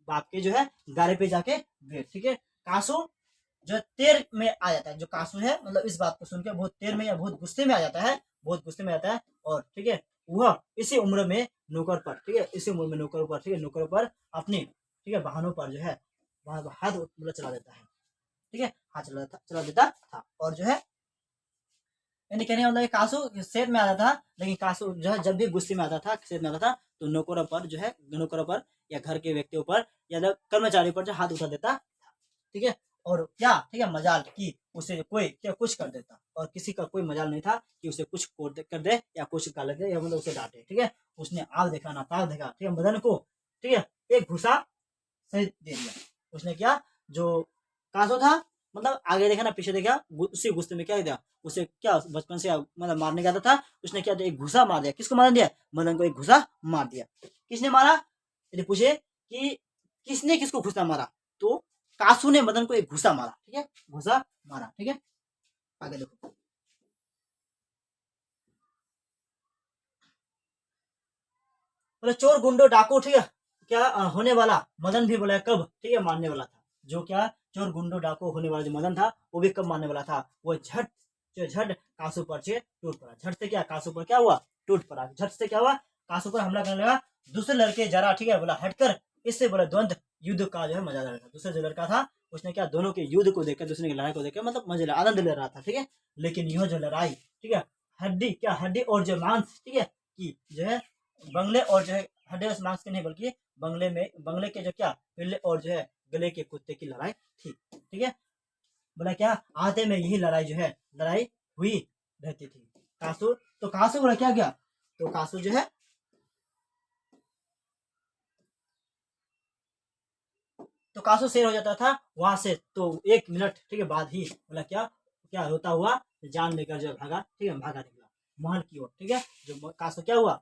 बाप के जो है गाड़ी पे जाके बैठ। ठीक है, कासू जो तेर में आ जाता है, जो कासू है मतलब इस बात को सुनकर बहुत तेर में या बहुत गुस्से में आ जाता है, बहुत गुस्से में आता है, और ठीक है वह इसी उम्र में नौकर पर ठीक है इसी उम्र में नौकरों पर ठीक है नौकरों पर अपनी ठीक है वाहनों पर जो है वहां हाथ मतलब चला देता है। ठीक है, हाथ चला देता था, और जो है यानी कहने का मतलब कासू सेठ में आता था, लेकिन कासू जो है जब भी गुस्से में आता था सेठ में आता था तो नौकरों पर जो है नौकरों पर या घर के व्यक्तियों पर या कर्मचारी पर जो हाथ उठा देता था। ठीक है, और क्या ठीक है मजाल की उसे कोई क्या कुछ कर देता, और किसी का कोई मजाल नहीं था कि उसे कुछ कर दे या कुछ गाल दे या मतलब उसे डांटे। ठीक है, उसने आग देखा ना ताक देखा, ठीक है मदन को ठीक है एक घुसा सही दे दिया। उसने क्या जो कासो था मतलब आगे देखा ना पीछे देखा, उसी गुस्से में क्या दिया उसे क्या बचपन से मतलब मारने का था, उसने क्या एक घुसा मार दिया। किसको मार दिया, मदन को एक घुसा मार दिया। किसने मारा, यदि पूछे कि किसने किसको घुसा मारा, तो कासू ने मदन को एक घुसा मारा। ठीक है, घुसा मारा। ठीक है, आगे देखो बोले चोर गुंडो डाकू ठीक है क्या होने वाला मदन भी बोला कब ठीक है मारने वाला था, जो क्या चोर गुंडो डाकू होने वाला जो मदन था वो भी कब मारने वाला था, वो झट कासू पर से टूट पड़ा। झट से क्या कासू पर क्या हुआ टूट पड़ा, झट से क्या हुआ कासू पर हमला करने लगा। दूसरे लड़के जरा ठीक है बोला हटकर, इससे बोला द्वंद युद्ध का जो है मजा ले रहा था। दूसरा जो लड़का था उसने क्या दोनों के युद्ध को देखकर दूसरे की लड़ाई को देखकर मतलब मजे आनंद ले रहा था। ठीक है, लेकिन यह जो लड़ाई ठीक है हड्डी और जो मांस ठीक है की जो है बंगले और जो है हड्डी और मांस के नहीं बल्कि बंगले के जो क्या पिल्ले और जो है गले के कुत्ते की लड़ाई थी। ठीक है, बोला क्या, आते में यही लड़ाई जो है लड़ाई हुई रहती थी। कासू, तो कासू बोला क्या गया, तो कासू जो है, तो कासू शेर हो जाता था वहां से, तो 1 मिनट ठीक है बाद ही बोला क्या, क्या होता हुआ जान लेकर जो भागा, ठीक है भागा निकला महल की ओर, ठीक है। जो कासू क्या हुआ,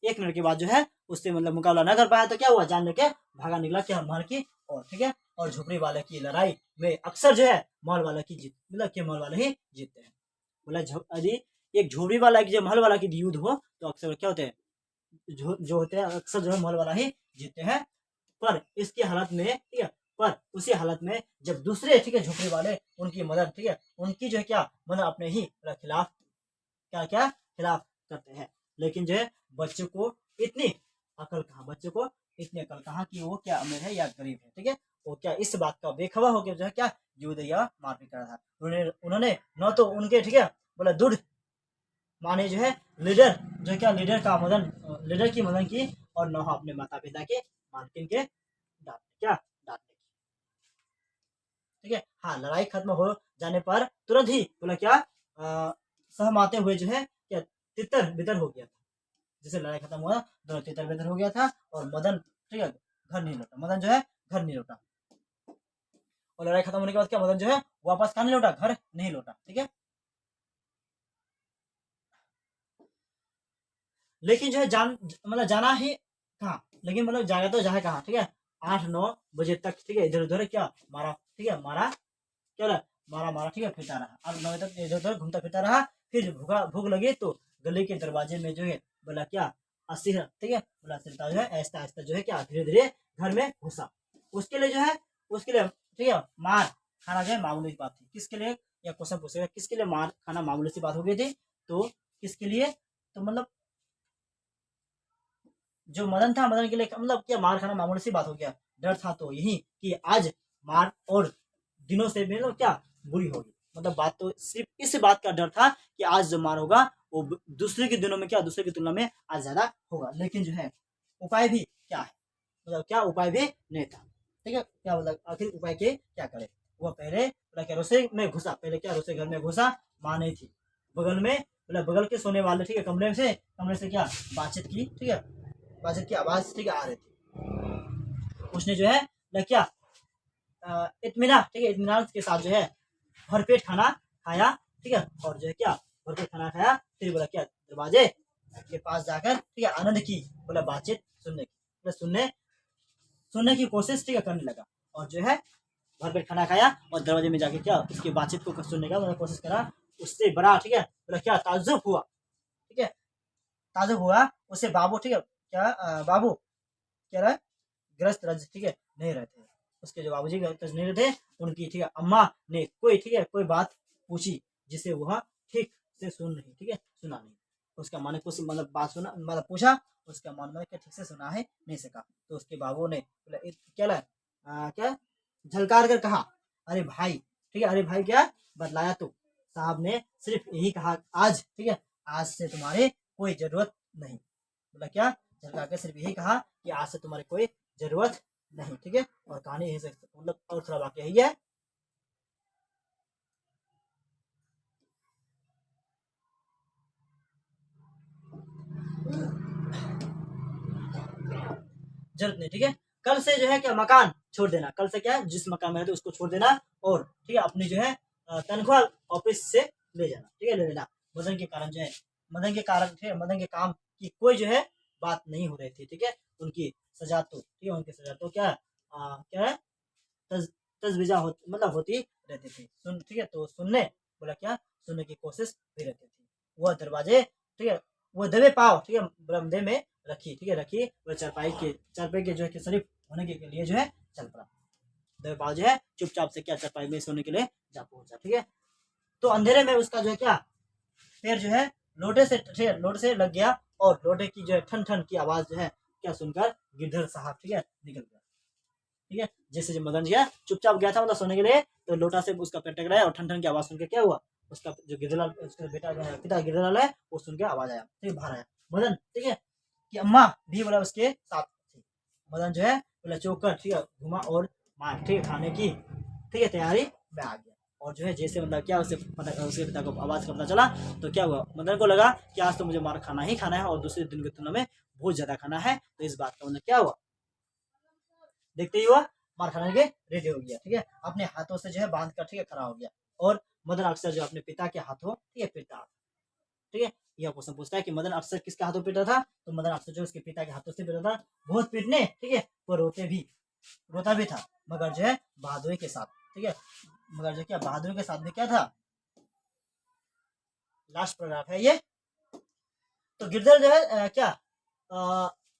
1 मिनट के बाद जो है उससे मतलब मुकाबला न कर पाया, तो क्या हुआ, जान लेके भागा निकला क्या, महल की ओर, ठीक है। और झोपड़ी वाले की लड़ाई में अक्सर जो है महल वाला की जीत, मतलब कि महल वाले ही जीतते हैं। बोला यदि एक झोपड़ी वाला की जो महल वाला की युद्ध हो तो अक्सर क्या होते हैं, जो होते हैं अक्सर जो है महल वाला ही जीतते हैं। पर इसकी हालत में, ठीक है, पर उसी हालत में जब दूसरे, ठीक है, झोपड़ी वाले उनकी मदद, ठीक है, उनकी जो है क्या मदद अपने ही खिलाफ, क्या क्या खिलाफ करते हैं। लेकिन जो है बच्चों को इतनी अकल कहाँ, बच्चों को इतनी अकल कहाँ कि वो क्या अमीर है या गरीब है, ठीक है। वो क्या इस बात का बेखबर होकर जो है क्या युद्ध या मारपीट कर रहा था। उन्होंने न तो उनके, ठीक है, बोला दुर्ध माने जो है लीडर, जो क्या लीडर का मदन, लीडर की मदन की, और न अपने माता पिता के मालकिन के डांटने की, ठीक है। हाँ, लड़ाई खत्म हो जाने पर तुरंत ही बोला क्या, सहमाते हुए जो है क्या तितर बितर हो गया था। जैसे लड़ाई खत्म हुआ दोनों तितर बितर हो गया था, और मदन, ठीक है, घर नहीं लौटा, मदन जो है घर नहीं लौटा। और लड़ाई खत्म होने के बाद क्या मदन जो है वापस कहाँ नहीं लौटा, घर नहीं लौटा, ठीक है। लेकिन जो है मतलब जाना ही कहाँ, लेकिन मतलब जाएगा तो जाए कहाँ, ठीक है। 8-9 बजे तक, ठीक है, इधर उधर क्या मारा, ठीक है, मारा क्या बोला, मारा मारा, ठीक है, फिरता रहा, 8-9 बजे तक इधर उधर घूमता फिरता रहा। फिर भूख लगी तो गली के दरवाजे में जो है बोला क्या, अस्थिर, ठीक है, बोला अस्थिरता जो है ऐसा ऐसा जो है क्या धीरे धीरे घर में घुसा। उसके लिए जो है, उसके लिए, ठीक है, मार खाना जो है मामूली सी बात थी। किसके लिए, या क्वेश्चन पूछेगा किसके लिए मार खाना मामूली सी बात हो गई थी, तो किसके लिए, तो मतलब जो मदन था, मदन के लिए मतलब क्या मार खाना मामूली सी बात हो गया। डर था तो यही कि आज मार और दिनों से भी मतलब क्या बुरी होगी, मतलब बात तो सिर्फ इस बात का डर था कि आज जो मार होगा वो दूसरे के दिनों में क्या, दूसरे की तुलना में आज ज्यादा होगा। लेकिन जो है उपाय भी क्या है, मतलब क्या उपाय भी नहीं था, ठीक है। क्या मतलब आखिर उपाय के क्या करे, वो पहले बोला क्या रसोई में घुसा, पहले क्या रसोई घर में घुसा, माँ नहीं थी बगल में, मतलब बगल के सोने वाले, ठीक है, कमरे से क्या बातचीत की, ठीक है, बातचीत की आवाज, ठीक है, आ रही थी। उसने जो है क्या इत्मीनान, ठीक है, इत्मीनान के साथ जो है भरपेट खाना खाया, ठीक है। और जो है क्या भरपेट खाना खाया, फिर बोला क्या दरवाजे के पास जाकर, ठीक है, आनंद की, बोला बातचीत सुनने की, बोला सुनने की कोशिश, ठीक है, करने लगा। और जो है भरपेट खाना खाया और दरवाजे में जाके क्या उसकी बातचीत को सुनने का मतलब कोशिश करा। उससे बड़ा, ठीक है, बोला क्या ताज्जुब हुआ, ठीक है, ताज्जुब हुआ उससे बाबू, ठीक है, क्या बाबू कह रहा है ग्रस्त रज, ठीक है, नहीं रहते। उसके जो बाबूजी ग्रस्त नहीं रहते, उनकी, ठीक है, अम्मा ने कोई, ठीक है, कोई बात पूछी जिसे वह ठीक से सुन नहीं, ठीक है, सुना नहीं। उसका मन कुछ मतलब बात सुना, मतलब पूछा, उसका मन में क्या ठीक से सुना है नहीं सका। तो उसके बाबू ने बोला क्या क्या झलकार कर कहा, अरे भाई, ठीक है, अरे भाई क्या बतलाया तू, साहब ने सिर्फ यही कहा आज, ठीक है, आज से तुम्हारी कोई जरूरत नहीं। बोला क्या, झलकार के सिर्फ यही कहा कि आज से तुम्हारी कोई जरूरत नहीं, ठीक है। और कहानी यही से मतलब और थोड़ा वाक्य यही है। जरूरत नहीं, ठीक है। कल से जो है क्या मकान छोड़ देना, कल से क्या जिस मकान में रहते उसको छोड़ देना, और ठीक है अपनी जो है तनख्वाह ऑफिस से ले जाना, ठीक है, ले लेना। मदन के कारण जो है, मदन के कारण, ठीक है, मदन के काम की कोई जो है बात नहीं हो रही थी, ठीक है। उनकी सजा तो, ठीक है, उनकी सजा तो क्या क्या है तज तजवीजा मतलब होती रहती थी, सुन, ठीक है, तो सुनने, बोला क्या सुनने की कोशिश भी रहती थी। वह दरवाजे, ठीक है, वो दबे पाव, ठीक है, बरामदे में रखी, ठीक है, रखी। वह चारपाई के जो है शरीफ होने के लिए जो है चल पड़ा। दबे पाव जो है चुपचाप से क्या चारपाई में सोने के लिए जा पहुंचा, ठीक है। तो अंधेरे में उसका जो है क्या पैर जो है लोटे से लग गया, और लोटे की जो है ठन ठन की आवाज जो है क्या सुनकर गिरधर साहब, ठीक है, निकल गया, ठीक है। जैसे जो मदन जी है चुपचाप गया था मतलब सोने के लिए, तो लोटा से उसका पेट टकराया और ठन ठन की आवाज सुन के क्या हुआ, उसका जो गिरधरलाल, उसका बेटा पिता गिरधरलाल है, वो सुन के आवाज आया, ठीक है, बाहर आया मदन, ठीक है, कि अम्मा भी बोला उसके साथ थी। मदन जो है बोला चौक कर, ठीक है, घुमा और मार, ठीक है, खाने की, ठीक है, तैयारी में आ गया। और जो है जैसे मतलब क्या उसके पिता को आवाज़ का पता चला तो क्या हुआ, मदन को लगा कि आज तो मुझे मार खाना ही खाना है और दूसरे दिन की तुलना में बहुत ज्यादा खाना है। तो इस बात का मतलब क्या हुआ, देखते ही हुआ मार खाने के रेडी हो गया। ठीक है, अपने हाथों से जो है बांध कर ठीक है खड़ा हो गया। और मदन अक्सर जो अपने पिता के हाथों ठीक है पीटा। ठीक है, यह क्वेश्चन पूछता है कि मदन अक्सर किसके हाथों पीटा था, तो मदन अक्सर जो उसके पिता के हाथों से पीटा था। बहुत पीटने ठीक है वो रोता भी था, मगर जो है बहादुरी के साथ। ठीक है, मगर जो क्या बहादुरी के साथ में क्या था, लास्ट पैराग्राफ है ये। तो गिरधर जो है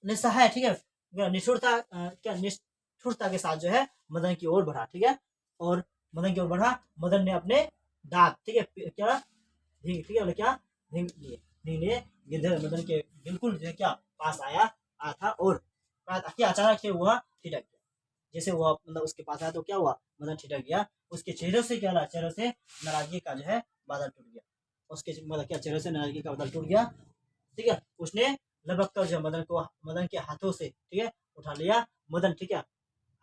निस्सहाय ठीक है निष्ठुरता के साथ जो है मदन की ओर बढ़ा। ठीक है, और मदन की ओर बढ़ा, मदन ने अपने दांत ठीक है क्या ठीक है क्या भींग लिए गिरधर मदन के बिल्कुल जो है क्या पास आया था और क्या अचानक से हुआ ठिठक गया। जैसे हुआ मतलब उसके पास आया तो क्या हुआ, मदन ठिठक गया। उसके चेहरे से क्या रहा, चेहरे से नाराजगी का जो है बादल टूट गया। उसके मतलब क्या चेहरे से नाराजगी का बादल टूट गया। ठीक है, उसने लगभग कर जो मदन के हाथों से ठीक है उठा लिया। मदन ठीक है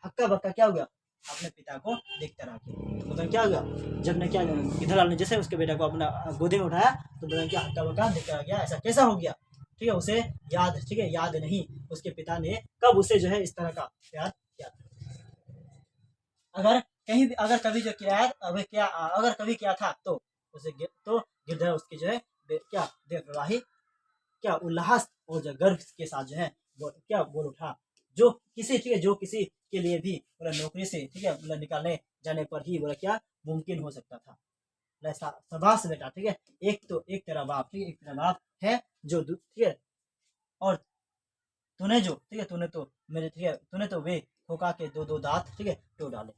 हक्का बक्का क्या हो गया, अपने पिता को देखता रहा। तो मदन क्या हो गया, जब ने क्या गिद्धलाल ने जैसे उसके बेटा को अपना गोदी में उठाया तो मदन क्या हक्का बक्का देखता रह गया। ऐसा कैसा हो गया, ठीक है उसे याद नहीं उसके पिता ने कब उसे जो है इस तरह का प्यार किया था। अगर कहीं भी अगर कभी जो किया अगर कभी किया था तो तो गिरधर उसकी जो है क्या बेपरवाही क्या उल्लास और जो गर्व के साथ जो है वो क्या बोल उठा, जो किसी के लिए भी बोला नौकरी से ठीक है बोला निकालने जाने पर ही बोला क्या मुमकिन हो सकता था। ऐसा शाबाश बेटा। ठीक है, एक तेरा बाप ठीक है एक तेरा बाप है जो ठीक है, और तूने जो ठीक है तूने तो वे ठोका के दो दांत ठीक है तोड़ डाले।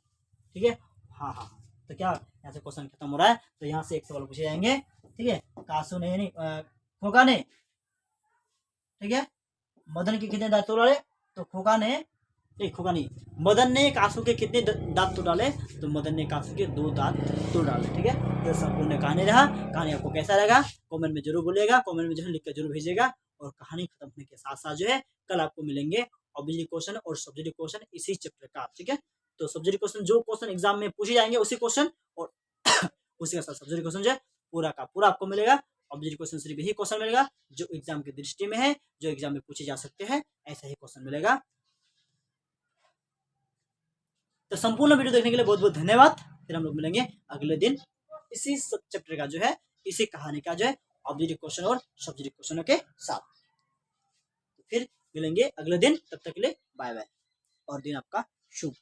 ठीक है, हाँ हाँ हाँ। तो क्या यहाँ से क्वेश्चन खत्म हो रहा है। तो यहाँ से एक सवाल पूछे जाएंगे। ठीक है, कासू ने नहीं खोका ने ठीक है मदन के कितने दांत तोड़ डाले, तो खोका ने खोका नहीं, मदन ने कासू के कितने दांत तोड़ डाले, तो मदन ने कासू के 2 दांत तोड़ डाले। ठीक है, तो संपूर्ण कहानी रहा। कहानी आपको कैसा लगा कमेंट में जरूर बोलिएगा, कमेंट में जो है लिख कर जरूर भेजिएगा। और कहानी खत्म होने के साथ साथ जो है कल आपको मिलेंगे ऑब्जेक्टिव क्वेश्चन और सब्जेक्टिव क्वेश्चन इसी चैप्टर का। ठीक है, तो सब्जेक्टिव क्वेश्चन जो क्वेश्चन एग्जाम में पूछे जाएंगे उसी क्वेश्चन और उसी के साथ सब्जेक्टिव क्वेश्चन जो है पूरा का पूरा आपको मिलेगा। ऑब्जेक्टिव क्वेश्चन सिर्फ यही क्वेश्चन मिलेगा जो एग्जाम की दृष्टि में है, जो एग्जाम में पूछे जा सकते हैं, ऐसा ही क्वेश्चन मिलेगा। तो संपूर्ण वीडियो देखने के लिए बहुत बहुत धन्यवाद। फिर हम लोग मिलेंगे अगले दिन इसी चैप्टर का जो है इसी कहानी का जो है ऑब्जेक्टिव क्वेश्चन और सब्जेक्टिव क्वेश्चनों के साथ। तो फिर मिलेंगे अगले दिन, तब तक के लिए बाय बाय और दिन आपका शुभ।